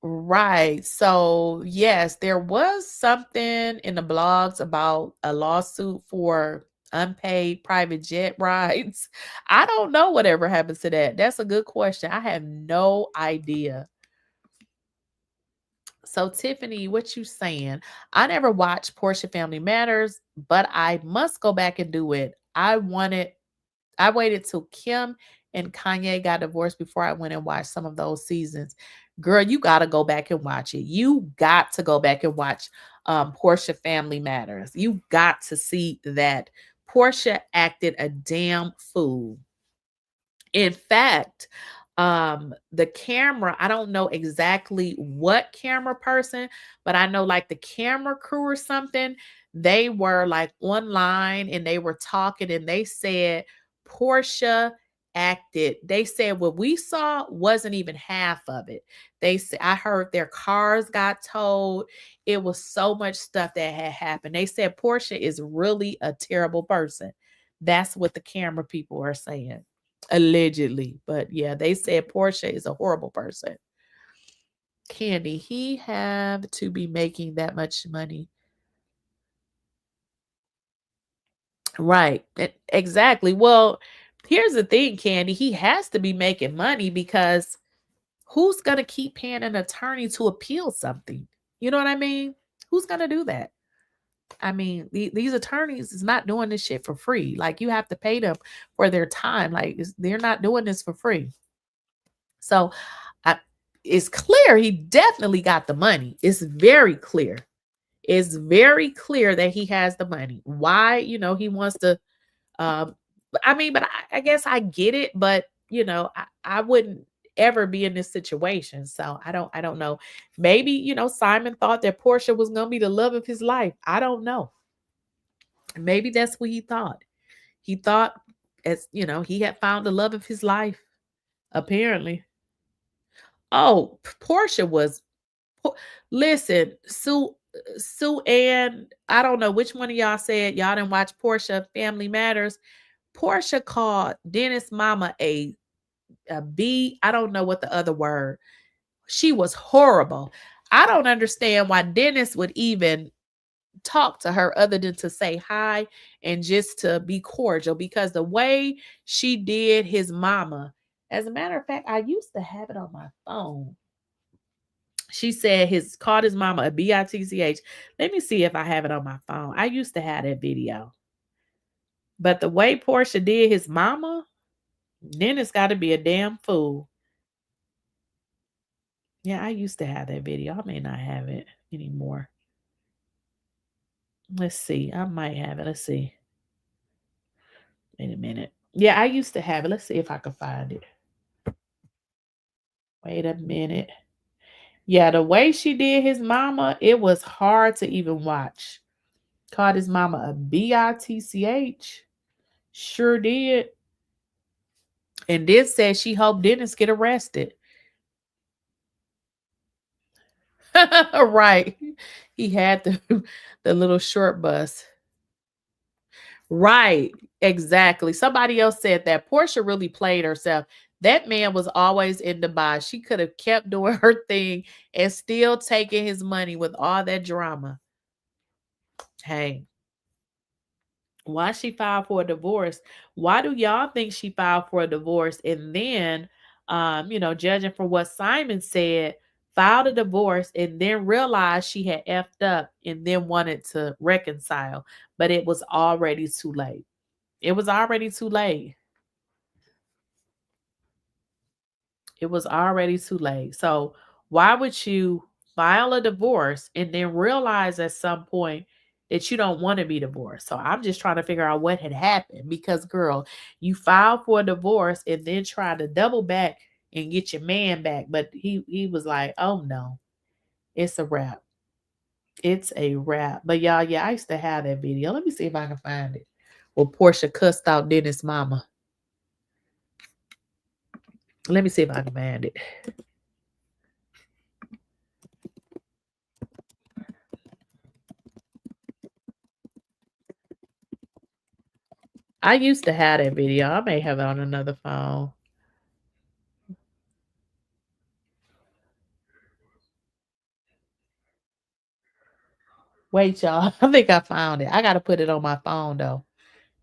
Right. So, yes, there was something in the blogs about a lawsuit for unpaid private jet rides. I don't know whatever happens to that. That's a good question. I have no idea. So, Tiffany, what you saying? I never watched Porsha Family Matters, but I must go back and do it. I waited till Kim and Kanye got divorced before I went and watched some of those seasons. Girl, you got to go back and watch it. You got to go back and watch Porsha Family Matters. You got to see that Porsha acted a damn fool. In fact, the camera, I don't know exactly what camera person, but I know like the camera crew or something, they were like online and they were talking and they said Porsha acted. They said what we saw wasn't even half of it. They said I heard their cars got towed. It was so much stuff that had happened. They said Porsha is really a terrible person. That's what the camera people are saying. Allegedly. But yeah, they said Porsha is a horrible person. Candy, he have to be making that much money. Right. Exactly. Well, here's the thing, Candy. He has to be making money because who's going to keep paying an attorney to appeal something? You know what I mean? Who's going to do that? I mean, these attorneys is not doing this shit for free. Like, you have to pay them for their time. Like, they're not doing this for free. So it's clear he definitely got the money. It's very clear. It's very clear that he has the money. Why, he wants to, I mean, but I guess I get it, but I wouldn't ever be in this situation. So I don't know. Maybe, Simon thought that Porsha was going to be the love of his life. I don't know. Maybe that's what he thought. He thought, as he had found the love of his life, apparently. Oh, Porsha was, listen, Sue Ann, I don't know which one of y'all said y'all didn't watch Porsha Family Matters. Porsha called Dennis' mama a B. I don't know what the other word. She was horrible. I don't understand why Dennis would even talk to her other than to say hi and just to be cordial, because the way she did his mama, as a matter of fact, I used to have it on my phone. She said called his mama a bitch. Let me see if I have it on my phone. I used to have that video. But the way Porsha did his mama, Dennis got to be a damn fool. Yeah, I used to have that video. I may not have it anymore. Let's see. I might have it. Let's see. Wait a minute. Yeah, I used to have it. Let's see if I can find it. Wait a minute. Yeah, the way she did his mama, it was hard to even watch. Called his mama a bitch. Sure did. And then said she hoped Dennis get arrested. Right. He had the little short bus. Right. Exactly. Somebody else said that Porsha really played herself. That man was always in Dubai. She could have kept doing her thing and still taking his money with all that drama. Hey, why she filed for a divorce? Why do y'all think she filed for a divorce? And then, judging from what Simon said, filed a divorce and then realized she had effed up and then wanted to reconcile, but it was already too late. It was already too late. It was already too late. So why would you file a divorce and then realize at some point that you don't want to be divorced? So I'm just trying to figure out what had happened, because girl, you filed for a divorce and then tried to double back and get your man back. But he was like, oh no, it's a wrap. It's a wrap. But y'all, yeah, I used to have that video. Let me see if I can find it. Well, Porsha cussed out Dennis' mama. Let me see if I can find it. I used to have that video. I may have it on another phone. Wait, y'all. I think I found it. I got to put it on my phone, though,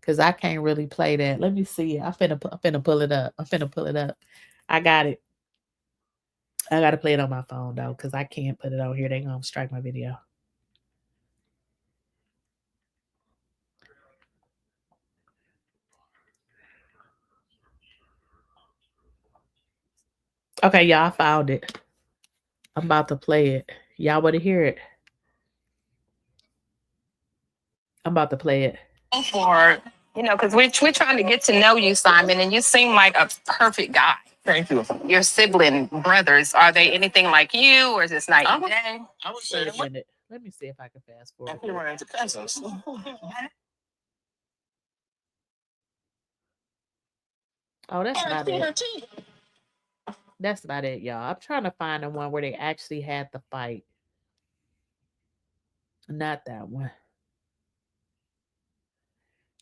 because I can't really play that. Let me see it. I'm finna pull it up. I'm finna pull it up. I got it. I got to play it on my phone, though, because I can't put it on here. They're going to strike my video. Okay, y'all, I found it. I'm about to play it. Y'all want to hear it? I'm about to play it. For, because we're trying to get to know you, Simon, and you seem like a perfect guy. Thank you. Your sibling brothers, are they anything like you, or is this night and day? I would say a minute. Let me see if I can fast forward. We run into cousins. Oh, that's not it. That's about it, y'all. I'm trying to find the one where they actually had the fight. Not that one.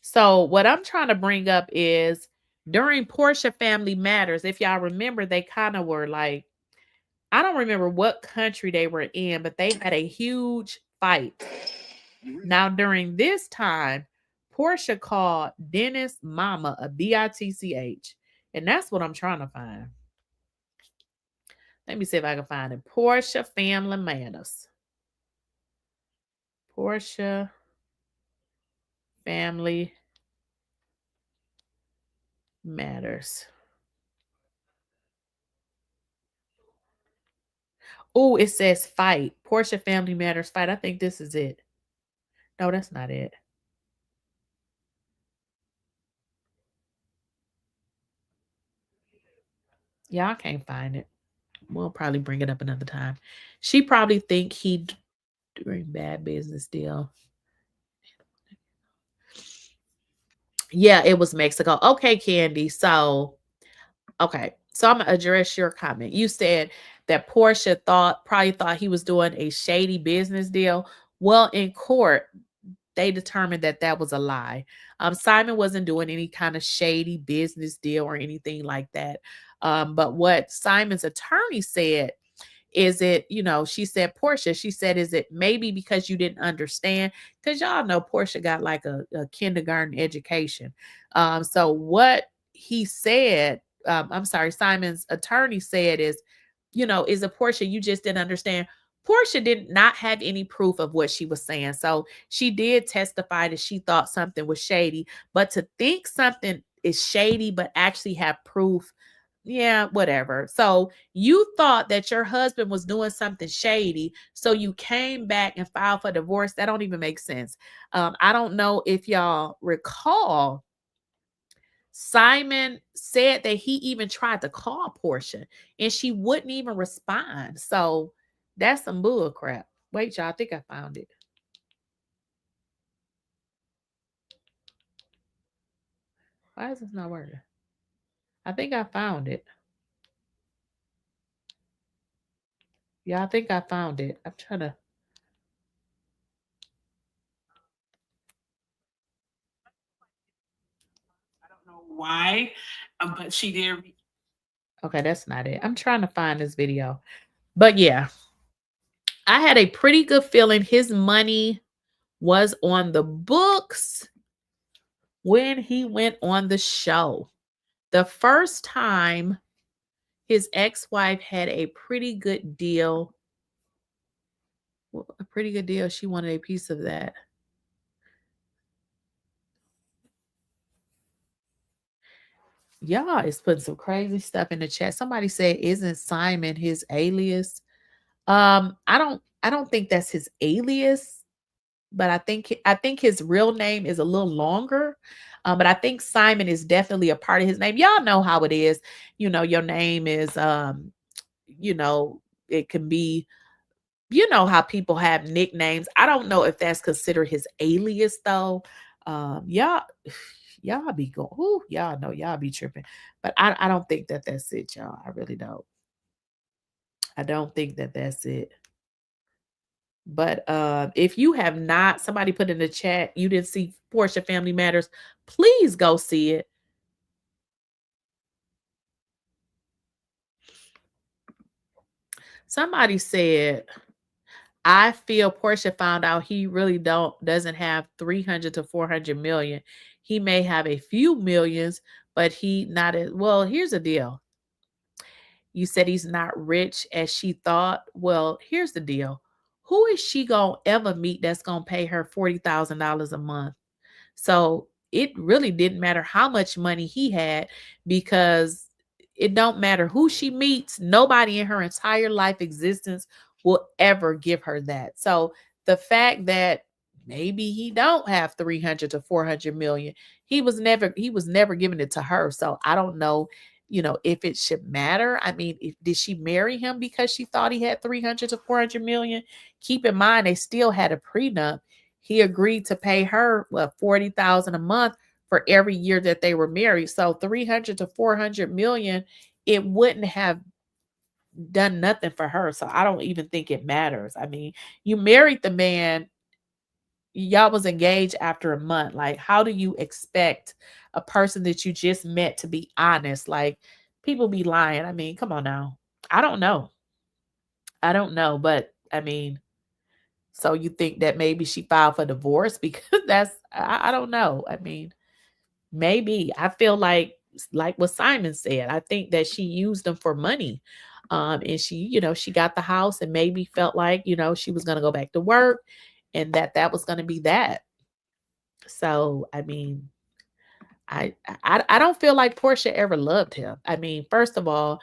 So what I'm trying to bring up is during Porsha Family Matters, if y'all remember, they kind of were like, I don't remember what country they were in, but they had a huge fight. Now, during this time, Porsha called Dennis' mama a bitch. And that's what I'm trying to find. Let me see if I can find it. Porsha Family Matters. Porsha Family Matters. Oh, it says fight. Porsha Family Matters fight. I think this is it. No, that's not it. Yeah, I can't find it. We'll probably bring it up another time. She probably think he doing bad business deal. Yeah, it was Mexico. Okay, Candy. So, okay. So I'm going to address your comment. You said that Porsha probably thought he was doing a shady business deal. Well, in court, they determined that that was a lie. Simon wasn't doing any kind of shady business deal or anything like that. But what Simon's attorney said is it, she said, Porsha, she said, is it maybe because you didn't understand? Because y'all know Porsha got like a kindergarten education. So what he said, Simon's attorney said is it Porsha, you just didn't understand? Porsha did not have any proof of what she was saying. So she did testify that she thought something was shady, but to think something is shady, but actually have proof, yeah, whatever. So you thought that your husband was doing something shady, so you came back and filed for divorce. That don't even make sense. I don't know if y'all recall, Simon said that he even tried to call Porsha and she wouldn't even respond. So that's some bull crap. Wait, y'all, I think I found it. Why is this not working? I think I found it. Yeah, I think I found it. I'm trying to. I don't know why, but she did. Okay, that's not it. I'm trying to find this video. But yeah, I had a pretty good feeling his money was on the books when he went on the show. The first time his ex-wife had a pretty good deal. Well, a pretty good deal. She wanted a piece of that. Y'all is putting some crazy stuff in the chat. Somebody said, isn't Simon his alias? I don't think that's his alias, but I think his real name is a little longer. But I think Simon is definitely a part of his name. Y'all know how it is. Your name is it can be, you know how people have nicknames. I don't know if that's considered his alias though. Y'all be going, y'all know y'all be tripping. But I don't think that that's it, y'all. I really don't. I don't think that that's it. But if you have not, somebody put in the chat, you didn't see Porsha Family Matters, please go see it. Somebody said, I feel Porsha found out he really doesn't have 300 to 400 million. He may have a few millions, but he not as well. Here's the deal. You said he's not rich as she thought. Well, here's the deal. Who is she gonna ever meet that's gonna pay her $40,000 a month? So it really didn't matter how much money he had, because it don't matter who she meets. Nobody in her entire life existence will ever give her that. So the fact that maybe he don't have 300 to 400 million, he was never giving it to her. So I don't know, if it should matter. I mean, did she marry him because she thought he had 300 to 400 million? Keep in mind, they still had a prenup. He agreed to pay her $40,000 a month for every year that they were married. So 300 to 400 million, it wouldn't have done nothing for her. So I don't even think it matters. I mean, you married the man, y'all was engaged after a month. Like, how do you expect a person that you just met to be honest? Like, people be lying. I mean, come on now. I don't know. But I mean, so you think that maybe she filed for divorce because I don't know. I mean, maybe. I feel like what Simon said, I think that she used them for money. And she got the house and maybe felt like, she was going to go back to work and that was going to be that. So, I mean, I don't feel like Porsha ever loved him. I mean, first of all,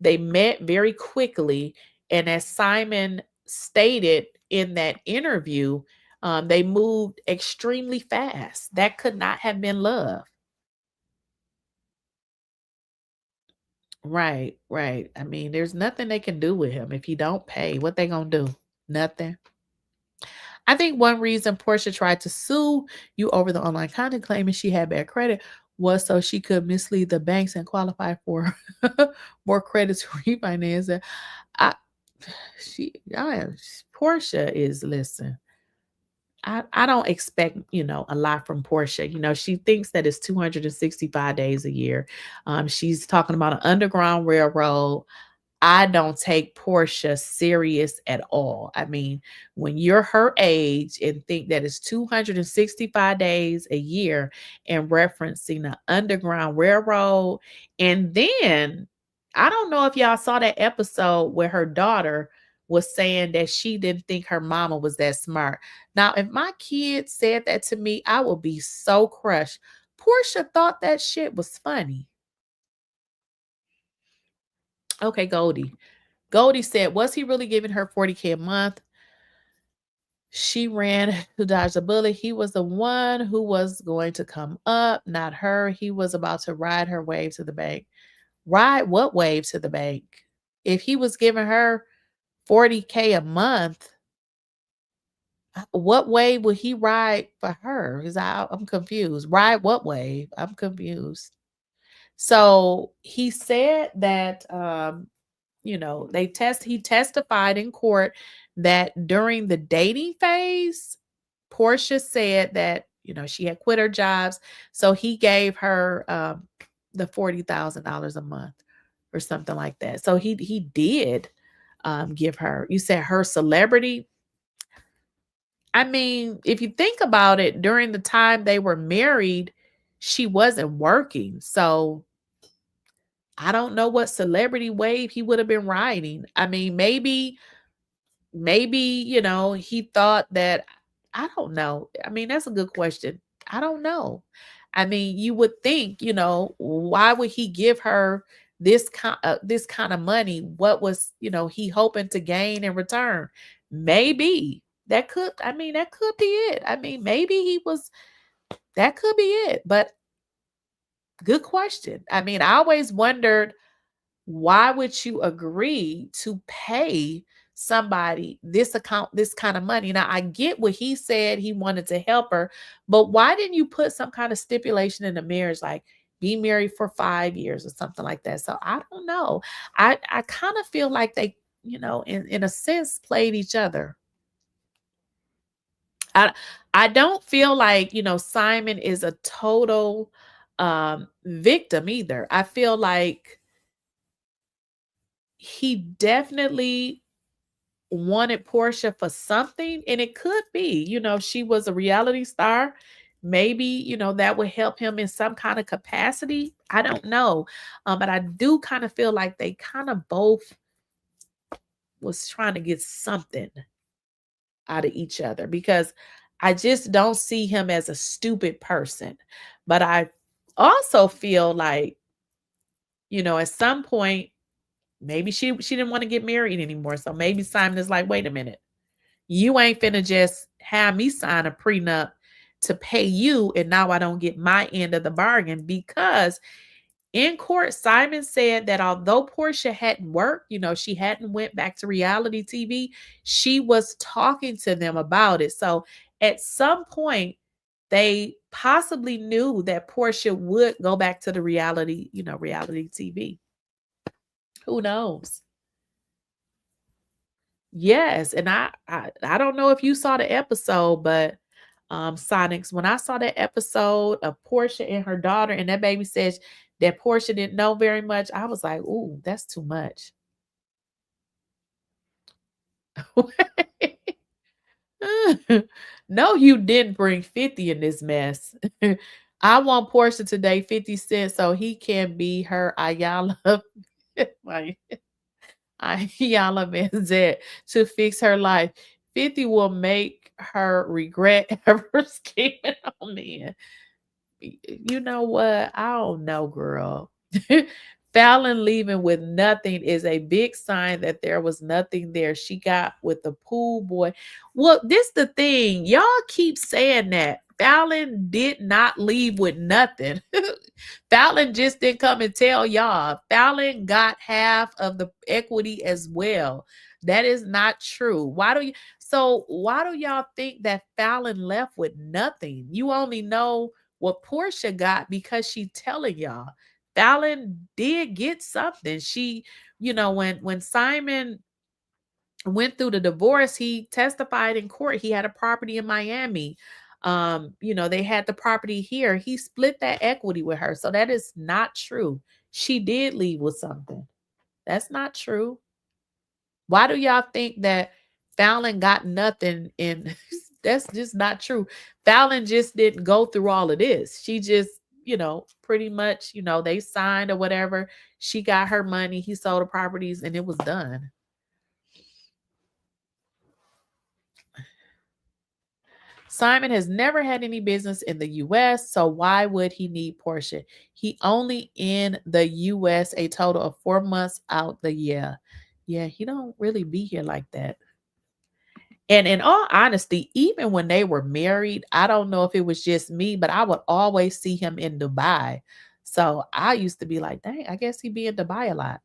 they met very quickly. And as Simon stated in that interview, they moved extremely fast. That could not have been love. Right. I mean, there's nothing they can do with him. If he don't pay, what they gonna do? Nothing. I think one reason Porsha tried to sue you over the online content claiming she had bad credit was so she could mislead the banks and qualify for more credit to refinance it. Porsha is, listen, I don't expect, a lot from Porsha. She thinks that it's 265 days a year. She's talking about an underground railroad. I don't take Porsha serious at all. I mean, when you're her age and think that it's 265 days a year and referencing the Underground Railroad, and then I don't know if y'all saw that episode where her daughter was saying that she didn't think her mama was that smart. Now, if my kid said that to me, I would be so crushed. Porsha thought that shit was funny. Okay, Goldie said, was he really giving her $40K a month? She ran to dodge the bullet. He was the one who was going to come up, not her. He was about to ride her wave to the bank. Ride what wave to the bank? If he was giving her $40K a month, what wave would he ride for her? Because I'm confused. Ride what wave? I'm confused. So he said that he testified in court that during the dating phase, Porsha said that, she had quit her jobs. So he gave her the $40,000 a month or something like that. So he did give her, you said her celebrity. I mean, if you think about it, during the time they were married, she wasn't working. So I don't know what celebrity wave he would have been riding. I mean, maybe, he thought that, I don't know. I mean, that's a good question. I don't know. I mean, you would think, why would he give her this kind of money? What was, he hoping to gain in return? Maybe that could be it. I mean, maybe that could be it, but good question. I mean, I always wondered, why would you agree to pay somebody this kind of money. Now, I get what he said. He wanted to help her, but why didn't you put some kind of stipulation in the marriage, like be married for 5 years or something like that? So I don't know. I kind of feel like they, in a sense, played each other. I don't feel like, Simon is a total victim either. I feel like he definitely wanted Porsha for something, and it could be, she was a reality star. Maybe, that would help him in some kind of capacity. I don't know. But I do kind of feel like they kind of both was trying to get something out of each other, because I just don't see him as a stupid person. But I also feel like, at some point, maybe she didn't want to get married anymore. So maybe Simon is like, wait a minute, you ain't finna just have me sign a prenup to pay you, and now I don't get my end of the bargain. Because in court, Simon said that although Porsha hadn't worked, she hadn't went back to reality TV, she was talking to them about it. So at some point, they possibly knew that Porsha would go back to the reality TV. Who knows? Yes, and I don't know if you saw the episode, but Sonics, when I saw that episode of Porsha and her daughter, and that baby says that Porsha didn't know very much, I was like, ooh, that's too much. No, you didn't bring 50 in this mess. I want Porsha today 50 cents so he can be her Ayala. Ayala Manzette to fix her life. 50 will make her regret ever scheming on men. You know what? I don't know, girl. Falynn leaving with nothing is a big sign that there was nothing there. She got with the pool boy. Well, this the thing. Y'all keep saying that. Falynn did not leave with nothing. Falynn just didn't come and tell y'all. Falynn got half of the equity as well. That is not true. Why do y'all think that Falynn left with nothing? You only know what Porsha got because she telling y'all. Falynn did get something. She, when Simon went through the divorce, he testified in court. He had a property in Miami. They had the property here. He split that equity with her. So that is not true. She did leave with something. That's not true. Why do y'all think that Falynn got nothing in? That's just not true. Falynn just didn't go through all of this. She just, pretty much, they signed or whatever. She got her money. He sold the properties and it was done. Simon has never had any business in the U.S., so why would he need Porsha? He only in the U.S. a total of 4 months out the year. Yeah, he don't really be here like that. And in all honesty, even when they were married, I don't know if it was just me, but I would always see him in Dubai. So I used to be like, dang, I guess he'd be in Dubai a lot.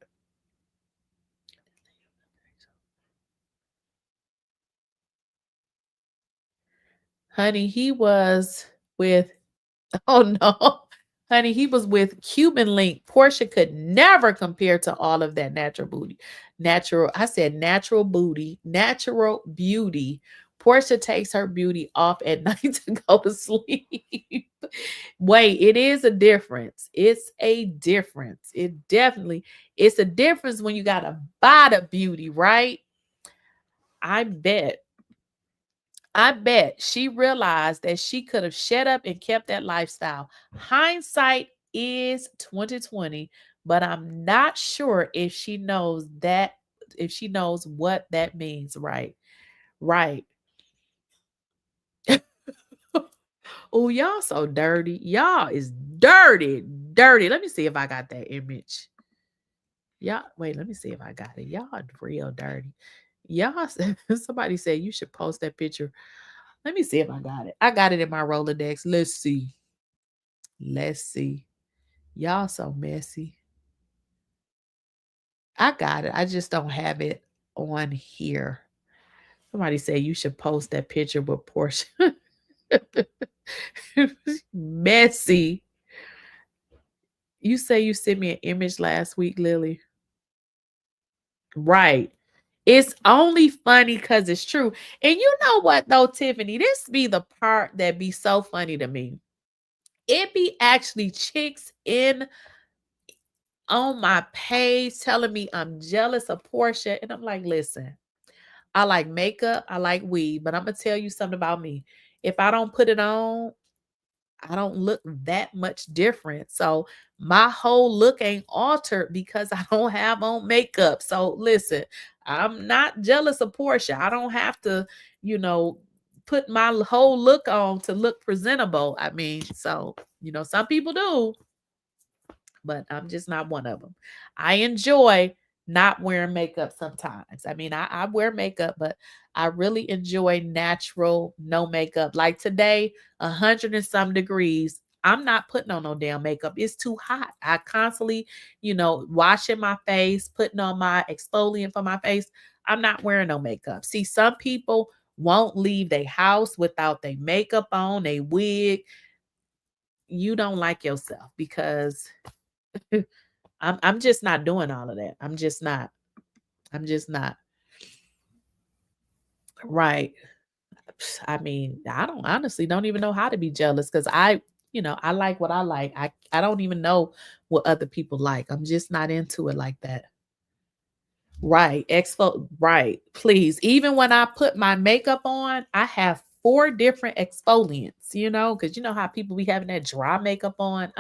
Honey, he was with, oh no. Honey, he was with Cuban Link. Porsha could never compare to all of that natural beauty. Natural beauty. Porsha takes her beauty off at night to go to sleep. Wait, it is a difference. It's a difference. It's a difference when you got to buy the beauty, right? I bet she realized that she could have shut up and kept that lifestyle. Hindsight is 2020, but I'm not sure if she knows what that means. Right. Oh, y'all so dirty. Y'all is dirty. Let me see if I got that image. Wait, let me see if I got it. Y'all real dirty. Y'all, somebody said you should post that picture. Let me see if I got it. I got it in my Rolodex. Let's see. Y'all so messy. I got it. I just don't have it on here. Somebody said you should post that picture with Porsha. Messy. You say you sent me an image last week, Lily. Right. It's only funny because it's true. And you know what, though, Tiffany? This be the part that be so funny to me. It be actually chicks in on my page telling me I'm jealous of Porsha. And I'm like, listen, I like makeup, I like weed, but I'm going to tell you something about me. If I don't put it on, I don't look that much different. So my whole look ain't altered because I don't have on makeup. So listen, I'm not jealous of Porsha. I don't have to, put my whole look on to look presentable. I mean, so, some people do, but I'm just not one of them. I enjoy not wearing makeup sometimes. I mean, I wear makeup, but I really enjoy natural, no makeup. Like today, 100 and some degrees. I'm not putting on no damn makeup. It's too hot. I constantly, washing my face, putting on my exfoliant for my face. I'm not wearing no makeup. See, some people won't leave their house without their makeup on, their wig. You don't like yourself because I'm just not doing all of that. I'm just not. Right. I mean, I don't even know how to be jealous because I like what I like. I don't even know what other people like. I'm just not into it like that. Right. Right. Please. Even when I put my makeup on, I have 4 different exfoliants, because you know how people be having that dry makeup on.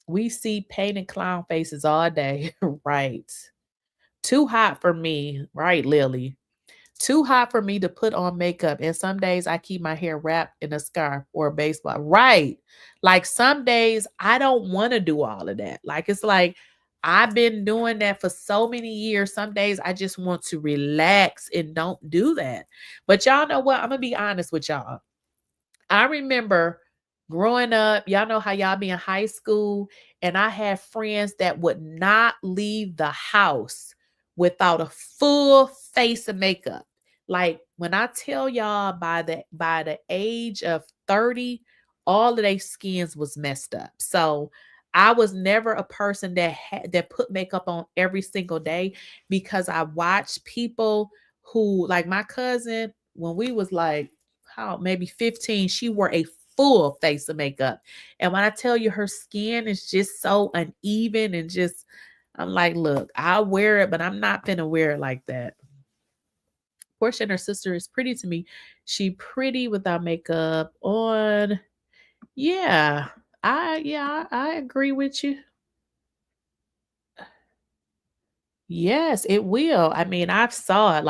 We see painted clown faces all day. Right. Too hot for me. Right, Lily? Too hot for me to put on makeup. And some days I keep my hair wrapped in a scarf or a baseball. Right. Like some days I don't want to do all of that. Like it's like I've been doing that for so many years. Some days I just want to relax and don't do that. But y'all know what? I'm going to be honest with y'all. I remember growing up, y'all know how y'all be in high school, and I had friends that would not leave the house without a full face of makeup. Like when I tell y'all by the age of 30, all of their skins was messed up. So I was never a person that put makeup on every single day because I watched people who, like my cousin, when we was like, maybe 15, she wore a full face of makeup. And when I tell you her skin is just so uneven and just, I'm like, look, I'll wear it, but I'm not gonna wear it like that. Porsha and her sister is pretty to me. She pretty without makeup on. Yeah, I agree with you. Yes, it will. I mean, I've saw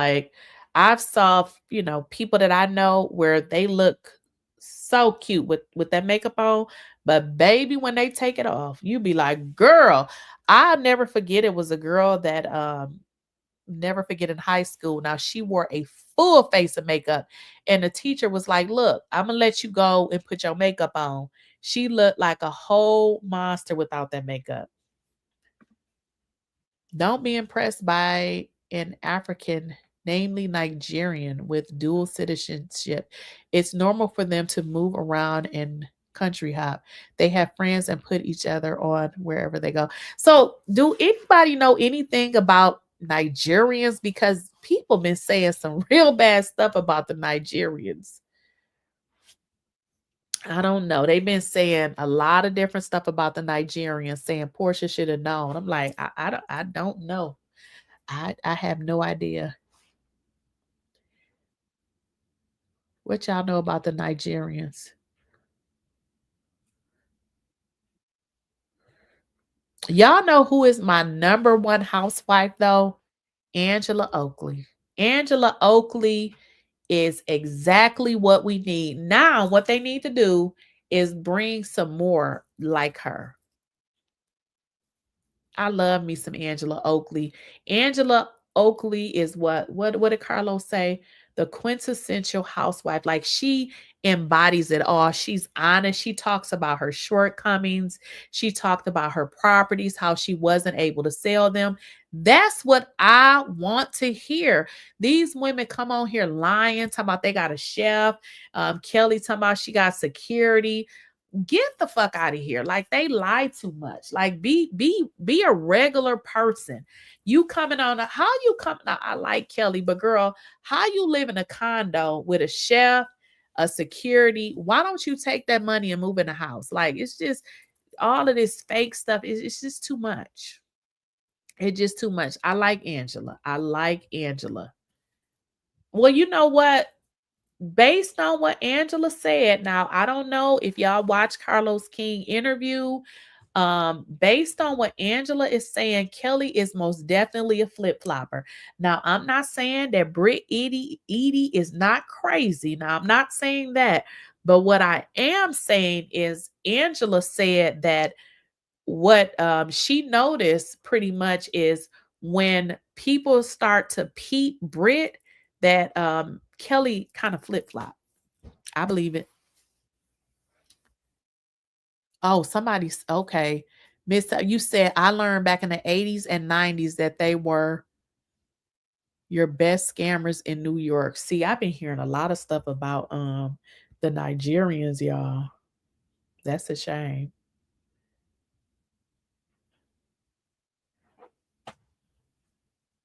people that I know where they look so cute with that makeup on, but baby, when they take it off, you be like, girl, I'll never forget. It was a girl that never forget in high school. Now she wore a full face of makeup, and the teacher was like, look, I'm gonna let you go and put your makeup on. She looked like a whole monster without that makeup. Don't be impressed by an African, namely Nigerian, with dual citizenship. It's normal for them to move around and country hop. They have friends and put each other on wherever they go. So, do anybody know anything about Nigerians? Because people been saying some real bad stuff about the Nigerians. I don't know. They've been saying a lot of different stuff about the Nigerians, saying Porsha should have known. I'm like, I don't know. I have no idea. What y'all know about the Nigerians? Y'all know who is my number one housewife though? Angela Oakley. Angela Oakley is exactly what we need. Now, what they need to do is bring some more like her. I love me some Angela Oakley. Angela Oakley is what did Carlos say? the quintessential housewife. Like, she embodies it all. She's honest. She talks about her shortcomings. She talked about her properties, how she wasn't able to sell them. That's what I want to hear. These women come on here lying, talking about they got a chef. Kelly talking about she got security. Get the fuck out of here. Like, they lie too much. Like, be a regular person. You coming on how you come now, I like Kelly, but girl, how you live in a condo with a chef, a security? Why don't you take that money and move in a house? Like, it's just all of this fake stuff. It's just too much. It's just too much. I like Angela. I like Angela. Well, you know what? Based on what Angela said, now I don't know if y'all watch Carlos King interview. Based on what Angela is saying, Kelly is most definitely a flip-flopper. Now, I'm not saying that Britt Edie is not crazy. Now, I'm not saying that. But what I am saying is Angela said that what she noticed pretty much is when people start to peep Britt, that Kelly kind of flip-flop. I believe it. Oh, somebody's okay. Miss, you said I learned back in the 80s and 90s that they were your best scammers in New York. See, I've been hearing a lot of stuff about the Nigerians, y'all. That's a shame.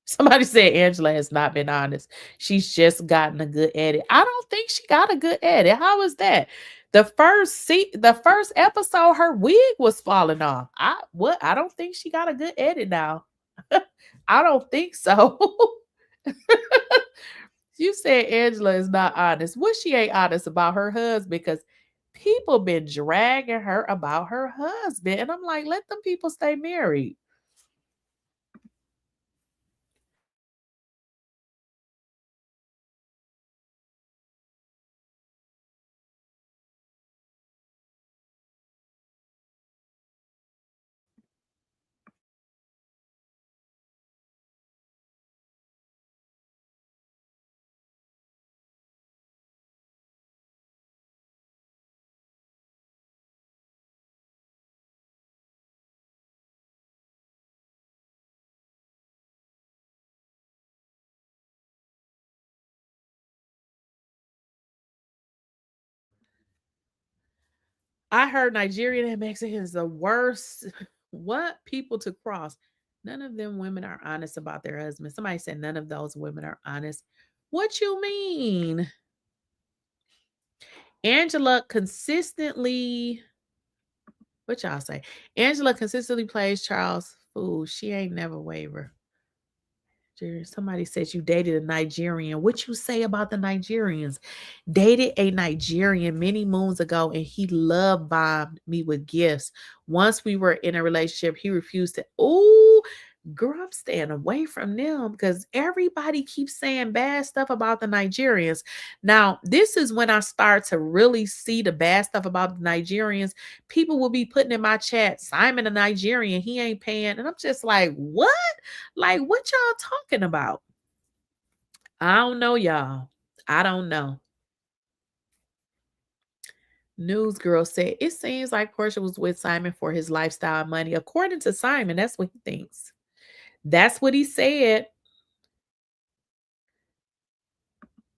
Somebody said Angela has not been honest. She's just gotten a good edit. I don't think she got a good edit. How is that? The first episode, her wig was falling off. I don't think she got a good edit now. I don't think so. You said Angela is not honest. Well, she ain't honest about her husband, because people been dragging her about her husband. And I'm like, let them people stay married. I heard Nigerian and Mexicans the worst. What people to cross? None of them women are honest about their husbands. Somebody said none of those women are honest. What you mean? Angela consistently, what y'all say? Angela consistently plays Charles fool. She ain't never waver. Somebody says you dated a Nigerian. What you say about the Nigerians? Dated a Nigerian many moons ago, and he love bombed me with gifts. Once we were in a relationship, he refused to. Oh, girl, I'm staying away from them because everybody keeps saying bad stuff about the Nigerians. Now, this is when I start to really see the bad stuff about the Nigerians. People will be putting in my chat, Simon a Nigerian, he ain't paying. And I'm just like, what? Like, what y'all talking about? I don't know, y'all. I don't know. News girl said, it seems like Porsha was with Simon for his lifestyle and money. According to Simon, that's what he thinks. That's what he said.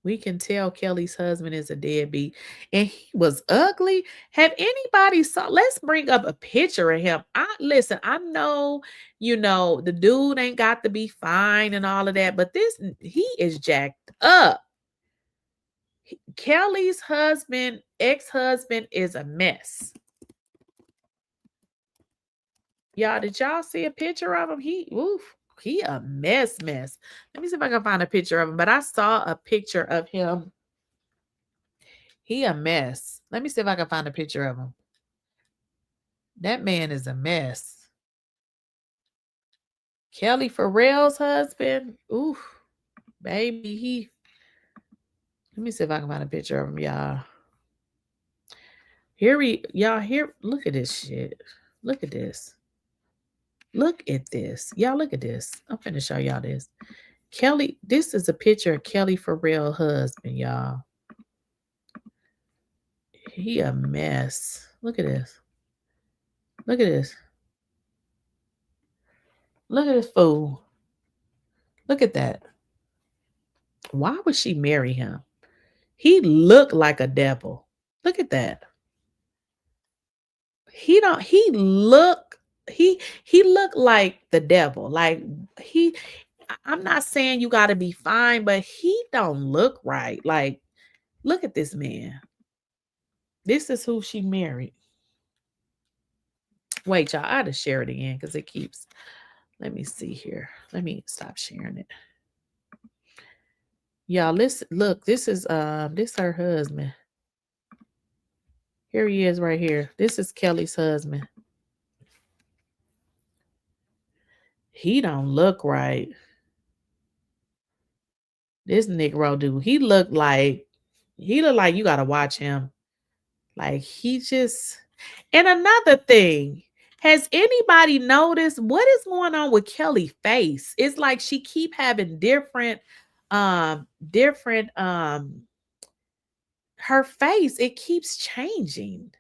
We can tell Kelly's husband is a deadbeat. And he was ugly. Have anybody saw? Let's bring up a picture of him. Listen, I know, the dude ain't got to be fine and all of that, but he is jacked up. Kelly's ex-husband is a mess. Y'all, did y'all see a picture of him? He a mess. Let me see if I can find a picture of him. But I saw a picture of him. He a mess. Let me see if I can find a picture of him. That man is a mess. Kelly Farrell's husband. Ooh, baby, let me see if I can find a picture of him, y'all. Look at this shit. Look at this. Look at this. Y'all, look at this. I'm finna show y'all this. Kelly, this is a picture of Kelly for real husband, y'all. He a mess. Look at this. Look at this. Look at this fool. Look at that. Why would she marry him? He looked like a devil. Look at that. He looked like the devil. Like I'm not saying you got to be fine, but he don't look right. Like, look at this man. This is who she married. Wait, y'all, I had to share it again because it keeps. Let me see here. Let me stop sharing it. Y'all, listen, look, this is her husband. Here he is right here. This is Kelly's husband. He don't look right. This Negro dude, he looked like you gotta watch him. Like he just. And another thing, has anybody noticed what is going on with Kelly's face? It's like she keep having different her face, it keeps changing.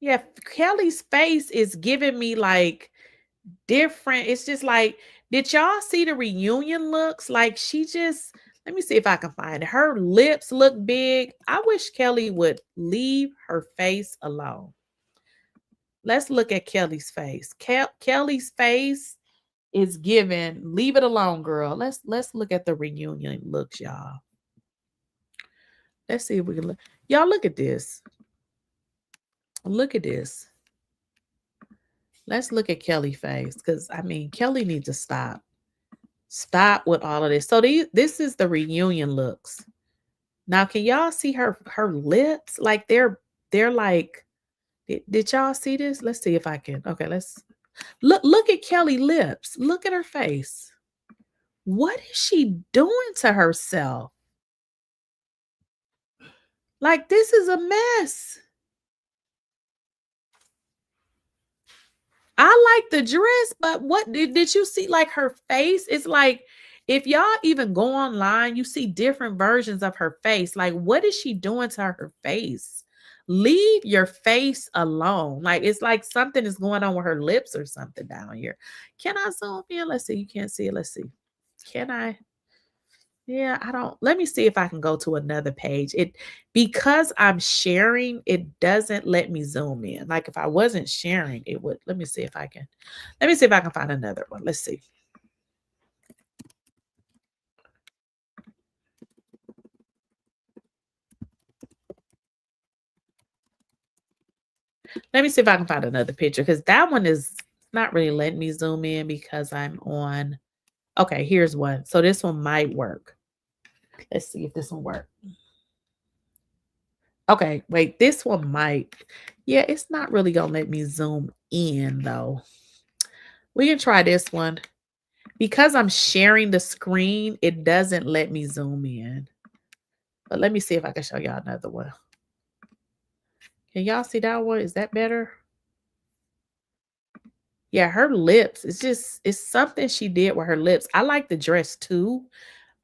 Yeah, Kelly's face is giving me like different. It's just like, did y'all see the reunion looks? Like she just, let me see if I can find it. Her lips look big. I wish Kelly would leave her face alone. Let's look at Kelly's face. Kelly's face is giving, leave it alone, girl. Let's look at the reunion looks, y'all. Let's see if we can look. Y'all look at this. Look at this. Let's look at Kelly's face because I mean Kelly needs to stop. Stop with all of this. So this is the reunion looks. Now, can y'all see her lips? Like they're like. Did y'all see this? Let's see if I can. Okay, let's look at Kelly's lips. Look at her face. What is she doing to herself? Like this is a mess. I like the dress, but what did you see? Like her face? It's like if y'all even go online, you see different versions of her face. Like what is she doing to her face? Leave your face alone. Like it's like something is going on with her lips or something down here. Can I zoom in? Let's see. You can't see it. Let's see. Can I? Yeah, I don't. Let me see if I can go to another page. Because I'm sharing, it doesn't let me zoom in. Like if I wasn't sharing, it would. Let me see if I can. Let me see if I can find another one. Let's see. Let me see if I can find another picture because that one is not really letting me zoom in because I'm on. Okay, here's one. So this one might work. Let's see if this one works. Okay, wait, this one might. Yeah, it's not really going to let me zoom in though. We can try this one. Because I'm sharing the screen, it doesn't let me zoom in. But let me see if I can show y'all another one. Can y'all see that one? Is that better? Yeah, her lips. It's something she did with her lips. I like the dress too.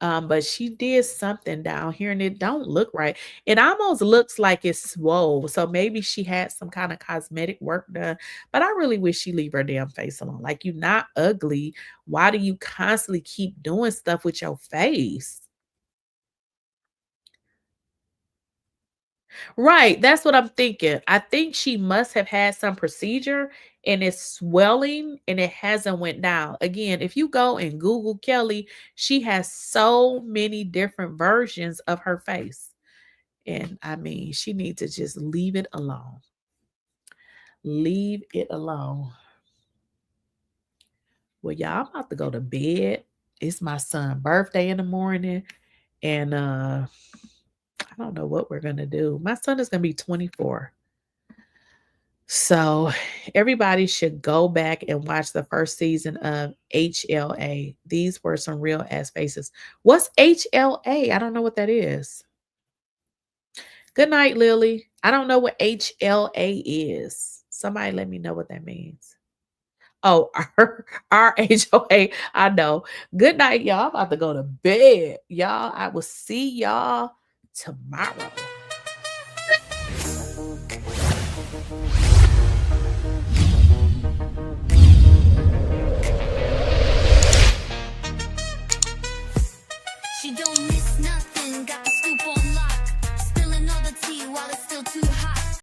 But she did something down here and it don't look right. It almost looks like it's swole. So maybe she had some kind of cosmetic work done. But I really wish she leave her damn face alone. Like you're not ugly. Why do you constantly keep doing stuff with your face? Right. That's what I'm thinking. I think she must have had some procedure and it's swelling and it hasn't went down. Again, if you go and Google Kelly, she has so many different versions of her face. And I mean, she needs to just leave it alone. Leave it alone. Well, y'all, I'm about to go to bed. It's my son's birthday in the morning. And I don't know what we're going to do. My son is going to be 24. So everybody should go back and watch the first season of HLA. These were some real ass faces. What's HLA? I don't know what that is. Good night, Lily. I don't know what HLA is. Somebody let me know what that means. Oh, RHOA. I know. Good night, y'all. I'm about to go to bed. Y'all, I will see y'all tomorrow.